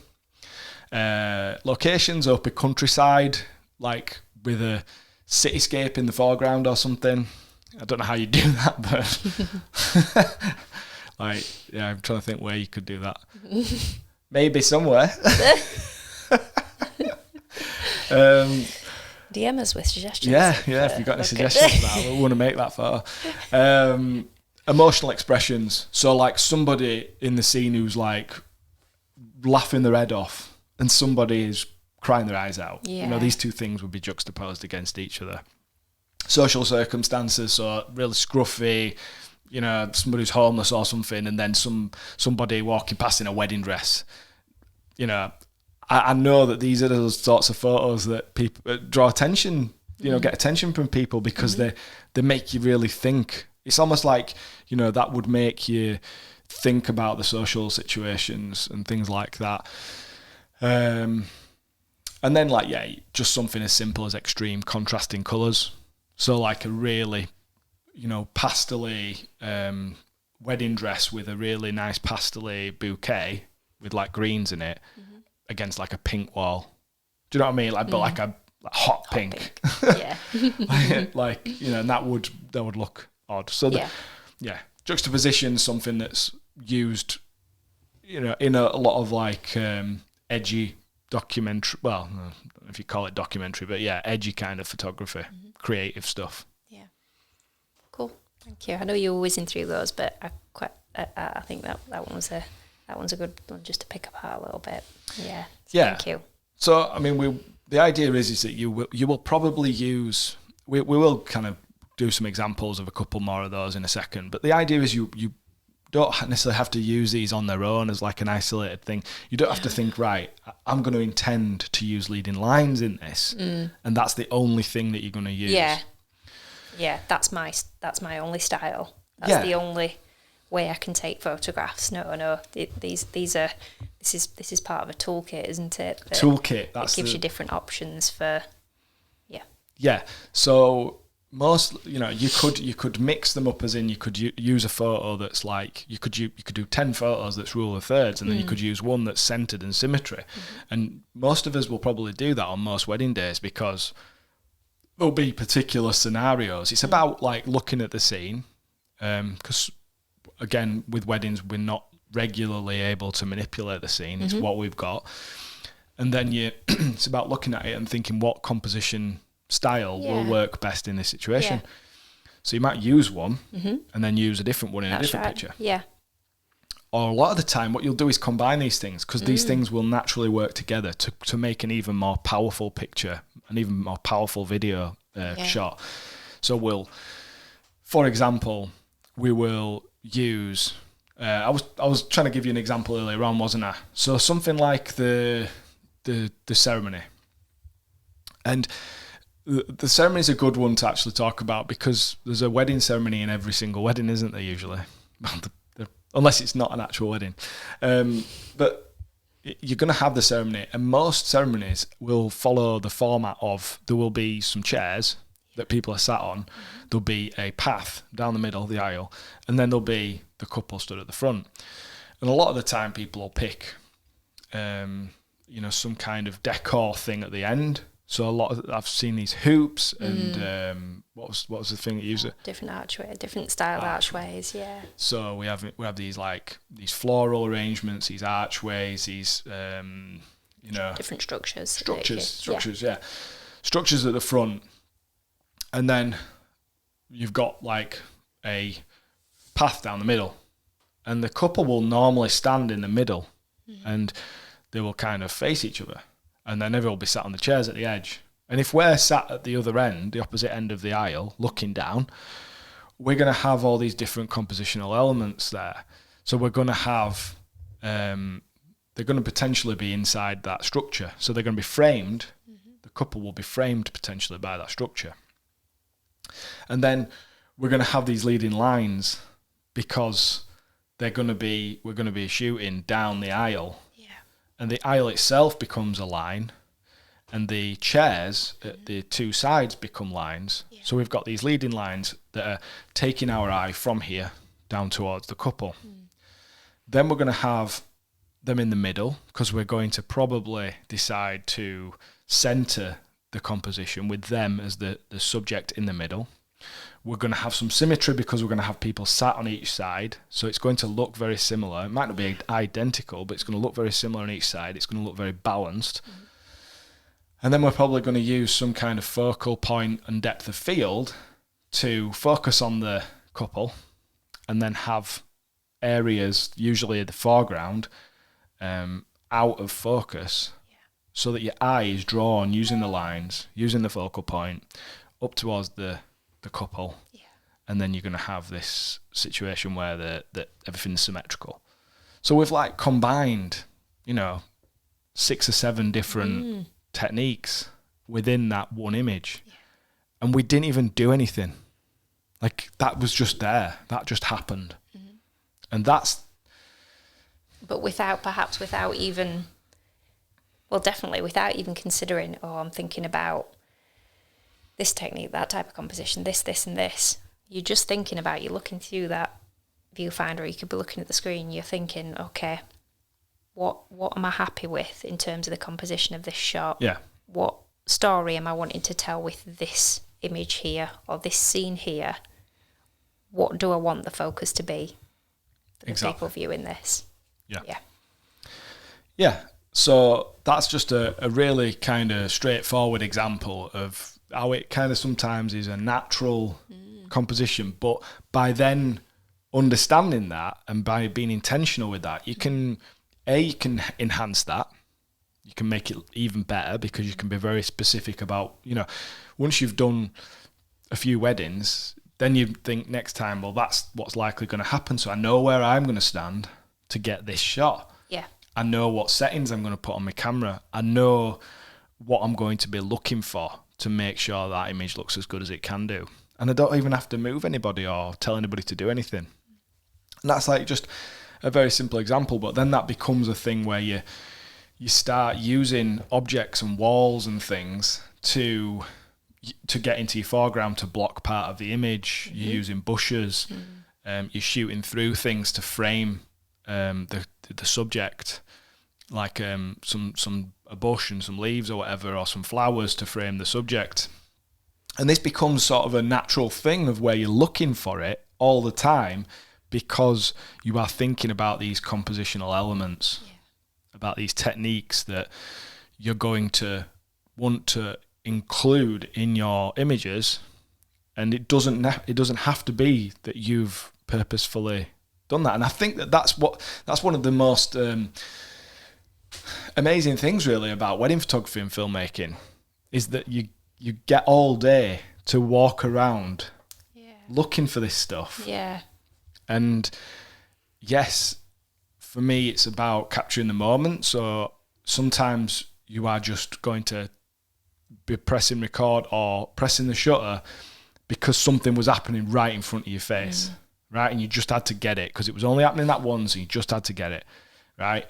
Locations, open countryside, like with a cityscape in the foreground or something. I don't know how you do that, but I'm trying to think where you could do that. Maybe somewhere. DM us with suggestions. Yeah, if you've got any suggestions for that, we want to make that far. Emotional expressions. So like somebody in the scene who's like laughing their head off and somebody is crying their eyes out. Yeah. These two things would be juxtaposed against each other. Social circumstances, so really scruffy, somebody who's homeless or something, and then somebody walking past in a wedding dress. I know that these are those sorts of photos that people draw attention, get attention from people because they make you really think. It's almost like, that would make you think about the social situations and things like that. And then just something as simple as extreme contrasting colours. So like a really, pastel-y wedding dress with a really nice pastel-y bouquet with like greens in it against like a pink wall. Do you know what I mean? But like a hot pink. Yeah. And that would look odd. So juxtaposition, something that's used, in a lot of like edgy documentary, well, I don't know if you call it documentary, but edgy kind of photography, creative stuff. Yeah. Cool. Thank you. I know you were whizzing through those, but I think that one's a good one just to pick apart a little bit. Yeah. So thank you. So I mean, the idea is that you will probably use. We will kind of do some examples of a couple more of those in a second, but the idea is you don't necessarily have to use these on their own as like an isolated thing. You don't have to think, right, I'm going to intend to use leading lines in this, and that's the only thing that you're going to use. Yeah, that's my only style. That's the only way I can take photographs. No, this is part of a toolkit, isn't it? Toolkit. It gives you different options for. Yeah. So most, you could mix them up, as in you could use a photo that's like, you could do 10 photos that's rule of thirds, and then you could use one that's centered and symmetry. And most of us will probably do that on most wedding days, because there'll be particular scenarios. It's about like looking at the scene, because again, with weddings, we're not regularly able to manipulate the scene. It's what we've got. And then it's about looking at it and thinking what composition style will work best in this situation. Yeah. So you might use one and then use a different one in a different picture. Yeah. Or a lot of the time, what you'll do is combine these things, because these things will naturally work together to make an even more powerful picture, an even more powerful video shot. So for example, we will use. I was trying to give you an example earlier on, wasn't I? So something like the ceremony, and the ceremony is a good one to actually talk about, because there's a wedding ceremony in every single wedding, isn't there? Usually, unless it's not an actual wedding, but you're going to have the ceremony, and most ceremonies will follow the format of, there will be some chairs that people are sat on, there'll be a path down the middle of the aisle, and then there'll be the couple stood at the front. And a lot of the time people will pick some kind of decor thing at the end. So I've seen these hoops and what was the thing that you used? Different styled archways, yeah. So we have these floral arrangements, these archways, these different structures. Structures at the front, and then you've got like a path down the middle, and the couple will normally stand in the middle, and they will kind of face each other. And then everyone will be sat on the chairs at the edge. And if we're sat at the other end, the opposite end of the aisle, looking down, we're going to have all these different compositional elements there. So we're going to have, they're going to potentially be inside that structure. So they're going to be framed. The couple will be framed potentially by that structure. And then we're going to have these leading lines, because we're going to be shooting down the aisle. And the aisle itself becomes a line, and the chairs at the two sides become lines. Yeah. So we've got these leading lines that are taking our eye from here down towards the couple. Then we're going to have them in the middle, because we're going to probably decide to centre the composition with them as the subject in the middle. We're going to have some symmetry, because we're going to have people sat on each side. So it's going to look very similar. It might not be identical, but it's going to look very similar on each side. It's going to look very balanced. And then we're probably going to use some kind of focal point and depth of field to focus on the couple, and then have areas, usually in the foreground, out of focus, so that your eye is drawn using the lines, using the focal point, up towards the couple, and then you're going to have this situation where that everything's symmetrical. So we've like combined, 6 or 7 different techniques within that one image, and we didn't even do anything. Like, that was just there. That just happened, and that's. But without even considering, I'm thinking about this technique, that type of composition, this, and this. You're just thinking about, you're looking through that viewfinder, you could be looking at the screen, you're thinking, okay, what am I happy with in terms of the composition of this shot? Yeah. What story am I wanting to tell with this image here, or this scene here? What do I want the focus to be for the people viewing this? Yeah. So that's just a really kind of straightforward example of how it kind of sometimes is a natural composition, but by then understanding that and by being intentional with that, you can enhance that. You can make it even better, because you can be very specific about, once you've done a few weddings, then you think next time, well, that's what's likely going to happen. So I know where I'm going to stand to get this shot. Yeah. I know what settings I'm going to put on my camera. I know what I'm going to be looking for to make sure that image looks as good as it can do. And I don't even have to move anybody or tell anybody to do anything. And that's like just a very simple example, but then that becomes a thing where you start using objects and walls and things to, to get into your foreground to block part of the image. You're using bushes. You're shooting through things to frame the subject, like a bush and some leaves or whatever, or some flowers to frame the subject. And this becomes sort of a natural thing of where you're looking for it all the time, because you are thinking about these compositional elements, about these techniques that you're going to want to include in your images. And it doesn't have to be that you've purposefully done that. And I think that's one of the most amazing things really about wedding photography and filmmaking, is that you get all day to walk around looking for this stuff. Yeah. And yes, for me, it's about capturing the moment. So sometimes you are just going to be pressing record or pressing the shutter because something was happening right in front of your face, right? And you just had to get it because it was only happening that once, and you just had to get it, right?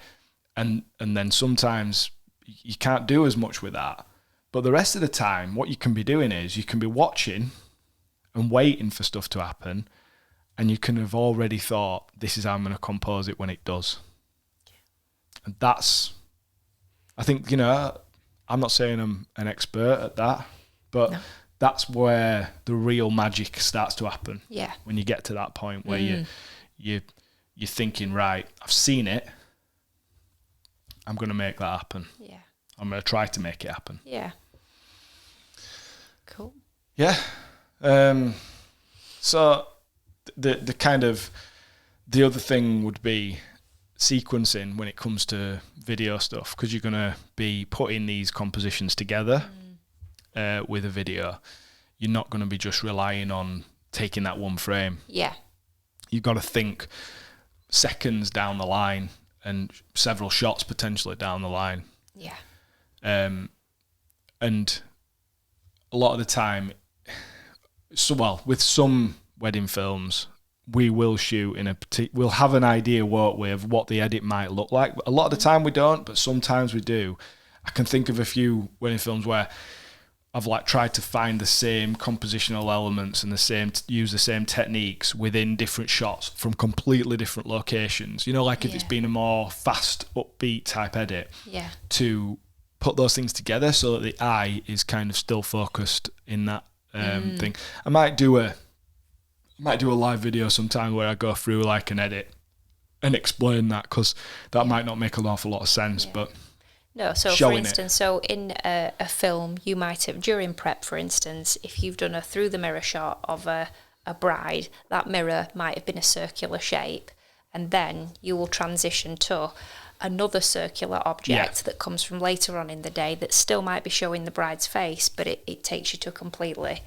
And then sometimes you can't do as much with that. But the rest of the time, what you can be doing is you can be watching and waiting for stuff to happen, and you can have already thought, this is how I'm going to compose it when it does. And that's, I think, I'm not saying I'm an expert at that, but that's where the real magic starts to happen. Yeah. When you get to that point where you're thinking, right, I've seen it, I'm going to make that happen. Yeah. I'm going to try to make it happen. Yeah. Cool. Yeah. So the kind of the other thing would be sequencing when it comes to video stuff, because you're going to be putting these compositions together with a video. You're not going to be just relying on taking that one frame. Yeah. You've got to think seconds down the line and several shots potentially down the line. Yeah. And a lot of the time, with some wedding films, we will shoot we'll have an idea, won't we, of what the edit might look like. A lot of the time we don't, but sometimes we do. I can think of a few wedding films where I've tried to find the same compositional elements and use the same techniques within different shots from completely different locations. If it's been a more fast, upbeat type edit, to put those things together so that the eye is kind of still focused in that thing. I might do a live video sometime where I go through an edit and explain that, because that might not make an awful lot of sense, but no. So for instance, in a film, you might have, during prep, for instance, if you've done a through the mirror shot of a bride, that mirror might have been a circular shape, and then you will transition to another circular object that comes from later on in the day that still might be showing the bride's face, but it takes you to a completely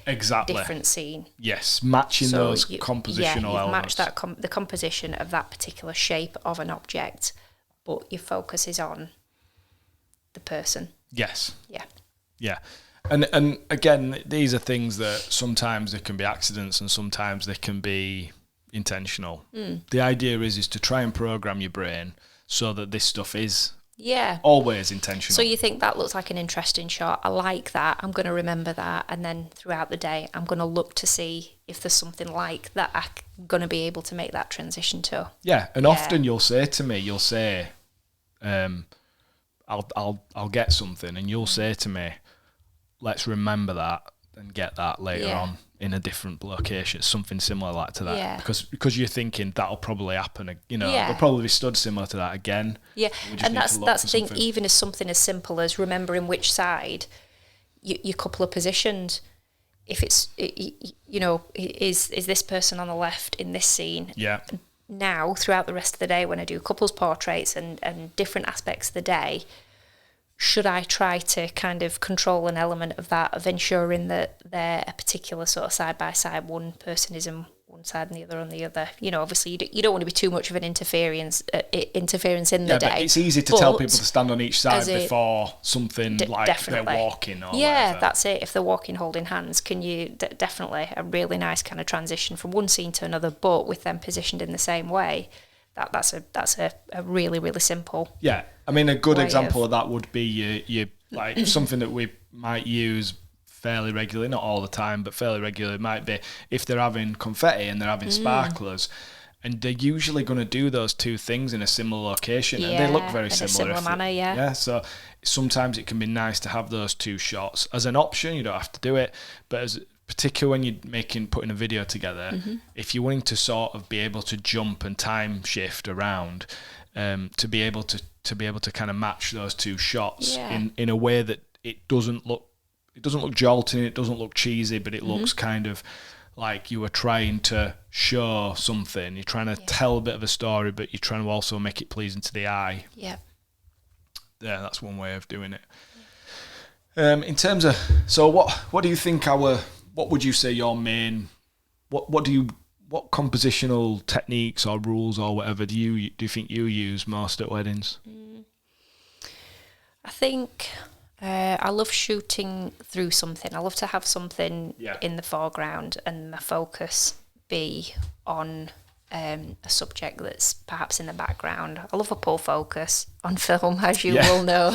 different scene. Yes, matching those compositional elements. Match the composition of that particular shape of an object, but your focus is on the person. Yes. Yeah. Yeah. And again, these are things that sometimes they can be accidents and sometimes they can be intentional. The idea is to try and program your brain so that this stuff is always intentional. So you think that looks like an interesting shot. I like that. I'm going to remember that. And then throughout the day, I'm going to look to see if there's something like that I'm going to be able to make that transition to. Yeah. And often you'll say, I'll get something, and you'll say to me, let's remember that and get that later on in a different location, something similar to that. Yeah. Because you're thinking that'll probably happen, they'll probably be stood similar to that again. Yeah, and that's the thing, even as something as simple as remembering which side your couple are positioned. If it's, is this person on the left in this scene? Yeah. Now, throughout the rest of the day, when I do couples portraits and different aspects of the day, should I try to kind of control an element of that, of ensuring that they're a particular sort of side-by-side, one person is on one side and the other on the other? Obviously you don't want to be too much of an interference in the day. But it's easy to tell people to stand on each side before something they're walking or whatever. That's it. If they're walking holding hands, can you definitely a really nice kind of transition from one scene to another, but with them positioned in the same way. That's a really, really simple. Yeah, I mean, a good example of that would be your something that we might use fairly regularly, not all the time, but fairly regularly. It might be if they're having confetti and they're having sparklers, and they're usually going to do those two things in a similar location, and they look very similar. In a similar manner, yeah. So sometimes it can be nice to have those two shots as an option. You don't have to do it, but as particularly when you're putting a video together, if you're wanting to sort of be able to jump and time shift around, to be able to kind of match those two shots in a way that it doesn't look jolting, it doesn't look cheesy, but it looks kind of like you were trying to show something. You're trying to tell a bit of a story, but you're trying to also make it pleasing to the eye. Yeah, that's one way of doing it. In terms of, so what do you think what would you say your main, what compositional techniques or rules or whatever do you think you use most at weddings? I think I love shooting through something. I love to have something in the foreground and my focus be on a subject that's perhaps in the background. I love a pull focus on film, as you will know.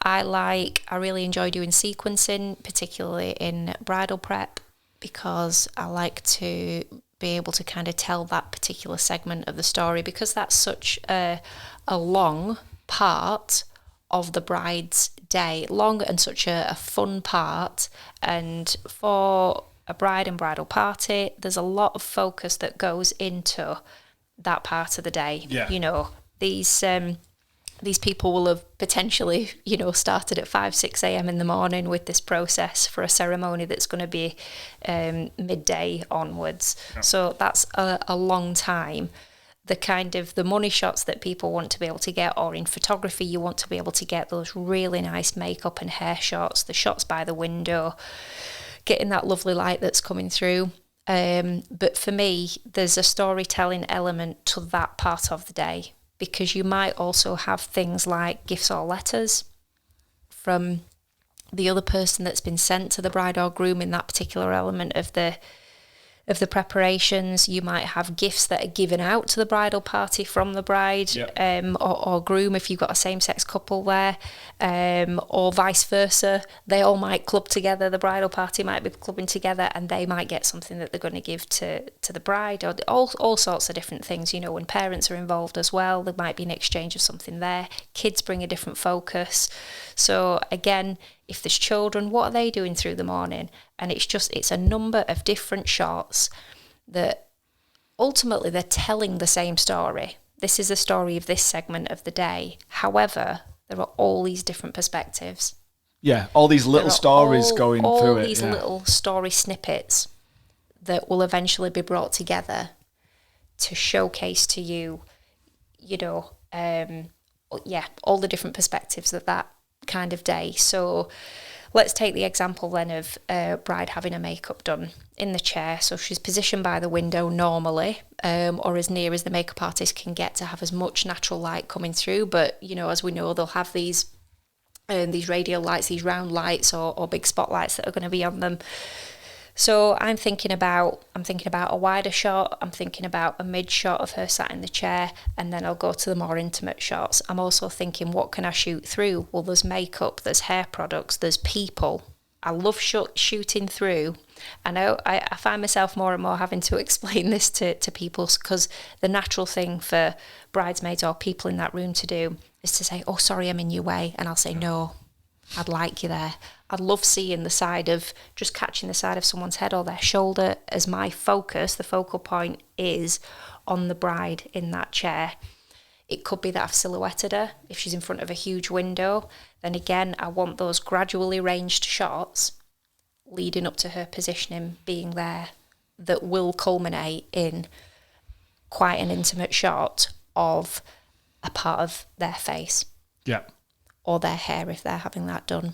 I really enjoy doing sequencing, particularly in bridal prep, because I like to be able to kind of tell that particular segment of the story, because that's such a long part of the bride's day, long and such a fun part. And for a bride and bridal party, there's a lot of focus that goes into that part of the day. You know, these people will have potentially, started at 5-6 a.m. in the morning with this process for a ceremony that's going to be midday onwards. So that's a long time. The money shots that people want to be able to get, or in photography, you want to be able to get those really nice makeup and hair shots, the shots by the window, getting that lovely light that's coming through. But for me, there's a storytelling element to that part of the day, because you might also have things like gifts or letters from the other person that's been sent to the bride or groom in that particular element of the preparations. You might have gifts that are given out to the bridal party from the bride or groom if you've got a same-sex couple there, or vice versa. They all might club together. The bridal party might be clubbing together, and they might get something that they're going to give to the bride, or all sorts of different things. When parents are involved as well, there might be an exchange of something there. Kids bring a different focus. So again, if there's children, what are they doing through the morning? And it's a number of different shots that ultimately they're telling the same story. This is a story of this segment of the day. However, there are all these different perspectives. Yeah, all these little stories going through it. All these little story snippets that will eventually be brought together to showcase to you, all the different perspectives of that kind of day. So let's take the example then of a bride having her makeup done in the chair. So she's positioned by the window normally, or as near as the makeup artist can get to have as much natural light coming through. But, as we know, they'll have these radial lights, these round lights or big spotlights that are going to be on them. So I'm thinking about a wider shot, I'm thinking about a mid shot of her sat in the chair, and then I'll go to the more intimate shots. I'm also thinking, what can I shoot through? Well, there's makeup, there's hair products, there's people. I love shooting through. I know I find myself more and more having to explain this to people, because the natural thing for bridesmaids or people in that room to do is to say, oh, sorry, I'm in your way. And I'll say, no, I'd like you there. I'd love seeing just catching the side of someone's head or their shoulder as my focus. The focal point is on the bride in that chair. It could be that I've silhouetted her. If she's in front of a huge window, then again, I want those gradually ranged shots leading up to her positioning being there that will culminate in quite an intimate shot of a part of their face. Yeah. Or their hair if they're having that done.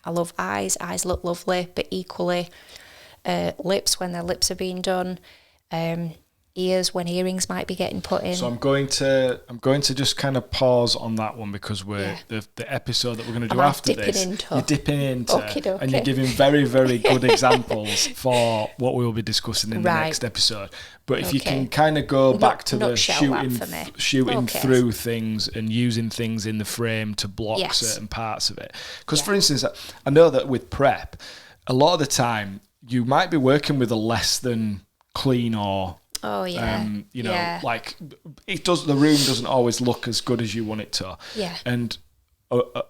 I love eyes. Eyes look lovely, but equally lips when their lips are being done. ears when earrings might be getting put in. So I'm going to just kind of pause on that one, because we're the episode that we're going to do after this. You're dipping into, and you're giving very, very good examples for what we will be discussing in the next episode. But if you can kind of go back to the shooting through things and using things in the frame to block certain parts of it. Because for instance, I know that with prep, a lot of the time you might be working with a less than clean or like it does. The room doesn't always look as good as you want it to. Yeah. And a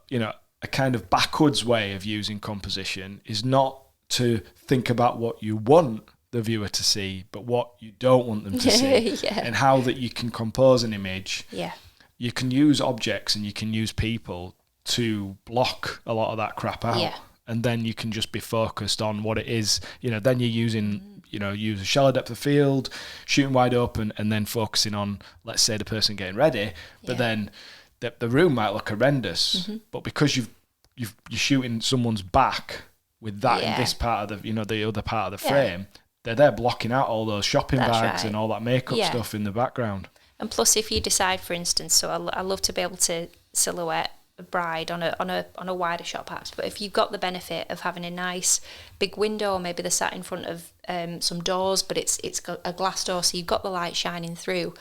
kind of backwards way of using composition is not to think about what you want the viewer to see, but what you don't want them to see, and how that you can compose an image. Yeah. You can use objects and you can use people to block a lot of that crap out. Yeah. And then you can just be focused on what it is. Then you're using, use a shallow depth of field, shooting wide open, and then focusing on, let's say, the person getting ready. But then the room might look horrendous, but because you're shooting someone's back with that in this part of the other part of the frame, they're there blocking out all those shopping bags and all that makeup stuff in the background. And plus, if you decide, for instance, so I love to be able to silhouette a bride on a wider shot perhaps, but if you've got the benefit of having a nice big window, or maybe they're sat in front of some doors, but it's got a glass door, so you've got the light shining through,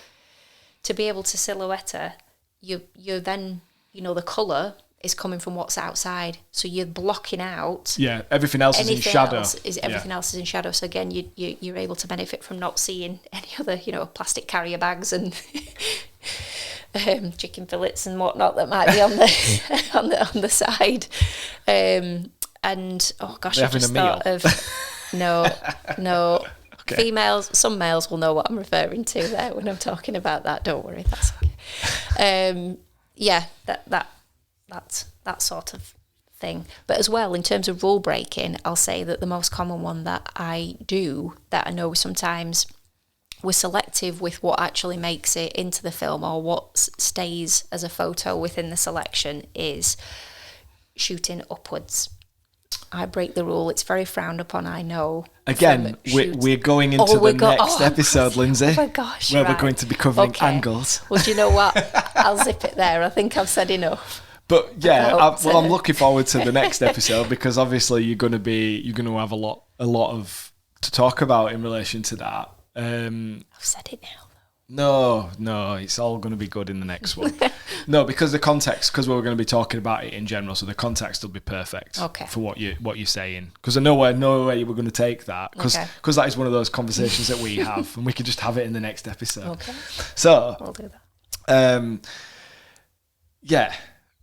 to be able to silhouette her, you're then, the colour is coming from what's outside, so you're blocking out everything else is in shadow. Everything else is in shadow, so again you're able to benefit from not seeing any other plastic carrier bags and chicken fillets and whatnot that might be on the on the side, and oh gosh, I just thought of no. Okay. Females, some males will know what I'm referring to there when I'm talking about that. Don't worry, that's okay. That sort of thing. But as well, in terms of rule breaking, I'll say that the most common one that I do, that I know sometimes we're selective with what actually makes it into the film or what stays as a photo within the selection, is shooting upwards. I break the rule. It's very frowned upon, I know. Again, we're going into the next episode, Lindsay. Oh my gosh, where we're going to be covering angles. Well, do you know what? I'll zip it there. I think I've said enough. But yeah, I'm looking forward to the next episode, because obviously you're going to have a lot to talk about in relation to that. I've said it now. No, it's all going to be good in the next one. No, because the context, because we're going to be talking about it in general, so the context will be perfect for what you're saying. Because I know where we're going to take that, because that is one of those conversations that we have, and we could just have it in the next episode. Okay. So we'll do that.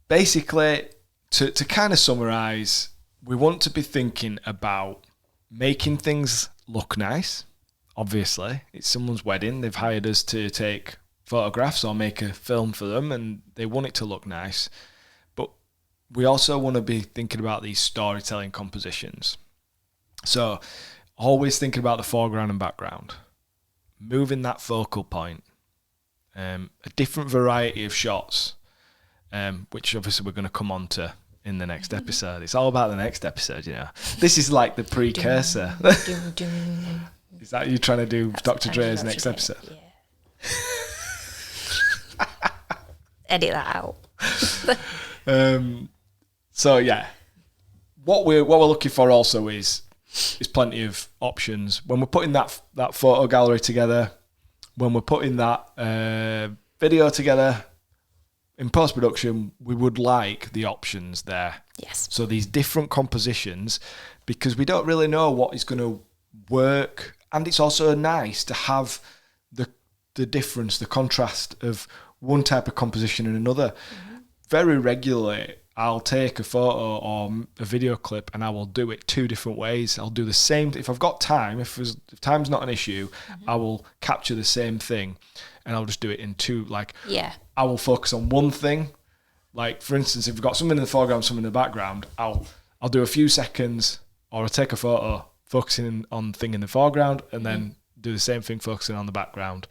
Basically, to kind of summarise, we want to be thinking about making things look nice. Obviously, it's someone's wedding. They've hired us to take photographs or make a film for them, and they want it to look nice. But we also want to be thinking about these storytelling compositions. So always thinking about the foreground and background, moving that focal point, a different variety of shots, which obviously we're going to come on to in the next episode. It's all about the next episode, This is like the precursor. Is that you trying to do Dr. Dre's next episode? Yeah. Edit that out. So yeah, what we're looking for also is plenty of options when we're putting that photo gallery together, when we're putting that video together. In post-production, we would like the options there. Yes. So these different compositions, because we don't really know what is going to work. And it's also nice to have the difference, the contrast of one type of composition and another. Mm-hmm. Very regularly, I'll take a photo or a video clip and I will do it two different ways. I'll do the same. If I've got time, if time's not an issue, I will capture the same thing and I'll just do it in two. I will focus on one thing. Like, for instance, if we've got something in the foreground, something in the background, I'll do a few seconds, or I'll take a photo focusing on the thing in the foreground and then do the same thing focusing on the background.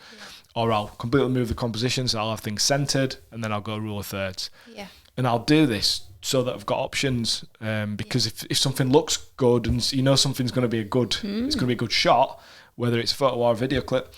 Or I'll completely move the composition, so I'll have things centered and then I'll go rule of thirds. Yeah. And I'll do this so that I've got options, because if something looks good and something's going to be it's going to be a good shot, whether it's a photo or a video clip,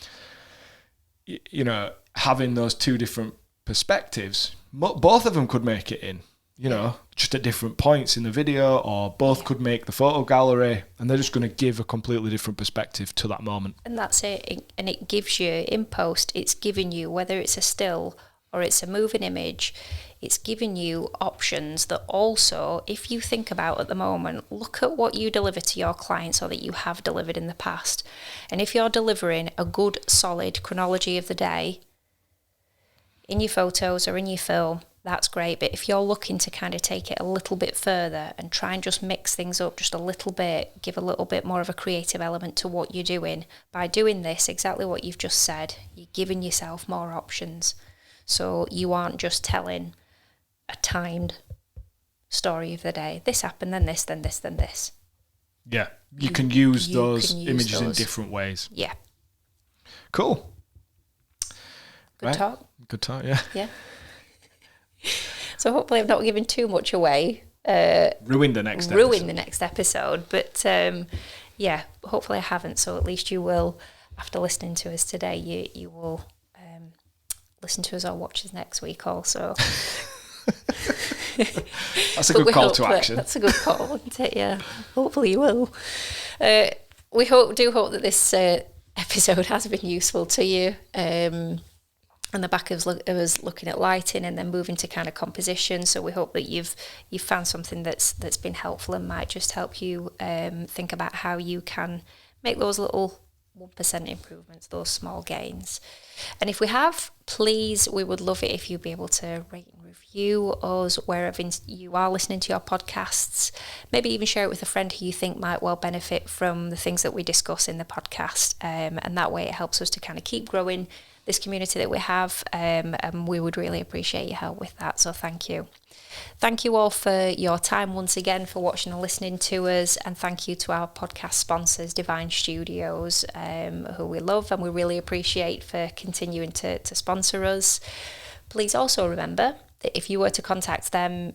you know, having those two different perspectives, both of them could make it in, you know, just at different points in the video, or both could make the photo gallery, and they're just going to give a completely different perspective to that moment. And that's it. And it gives you, in post, it's giving you, whether it's a still or it's a moving image, it's giving you options that also, if you think about at the moment, look at what you deliver to your clients or that you have delivered in the past. And if you're delivering a good, solid chronology of the day in your photos or in your film, that's great. But if you're looking to kind of take it a little bit further and try and just mix things up just a little bit, give a little bit more of a creative element to what you're doing, by doing this, exactly what you've just said, you're giving yourself more options. So you aren't just telling a timed story of the day. This happened, then this, then this, then this. Yeah, you can use those images in different ways. Yeah. Cool. Good talk. Good talk, yeah. Yeah. So hopefully I've not given too much away. Ruin the next episode. But yeah, hopefully I haven't. So at least you will, after listening to us today, you will listen to us or watch us next week also. That's a good call to action. That's a good call, isn't it? Yeah. Hopefully you will. We do hope that this episode has been useful to you. On the back of us looking at lighting and then moving to kind of composition. So we hope that you've found something that's been helpful and might just help you think about how you can make those little 1% improvements, those small gains. And if we have, please, we would love it if you'd be able to rate and review us wherever you are listening to your podcasts. Maybe even share it with a friend who you think might well benefit from the things that we discuss in the podcast. And that way it helps us to kind of keep growing this community that we have. And we would really appreciate your help with that. So thank you. Thank you all for your time once again, for watching and listening to us, and thank you to our podcast sponsors, Divine Studios, who we love and we really appreciate for continuing to sponsor us. Please also remember that if you were to contact them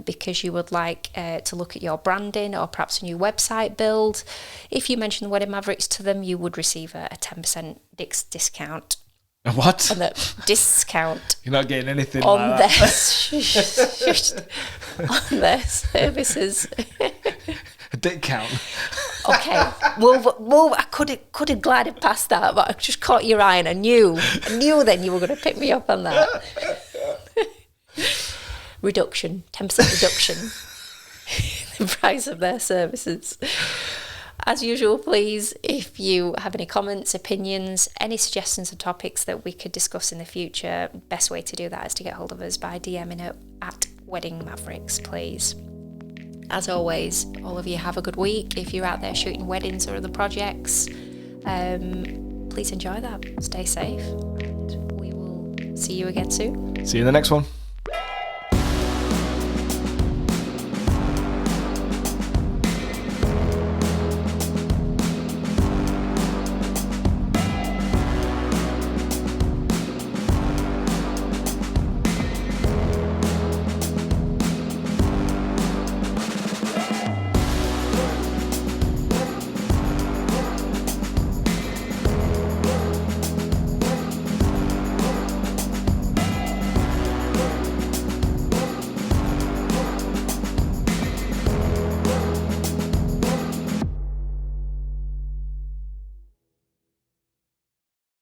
because you would like to look at your branding or perhaps a new website build, if you mention the Wedding Mavericks to them, you would receive a 10% discount. A what? On the discount. You're not getting anything on like that. On their services. A dick count. Okay. Well, I could have glided past that, but I just caught your eye and I knew then you were going to pick me up on that. Reduction, 10% reduction. The price of their services. As usual, please, if you have any comments, opinions, any suggestions of topics that we could discuss in the future, best way to do that is to get hold of us by DMing it at Wedding Mavericks, please. As always, all of you have a good week. If you're out there shooting weddings or other projects, please enjoy that. Stay safe. And we will see you again soon. See you in the next one.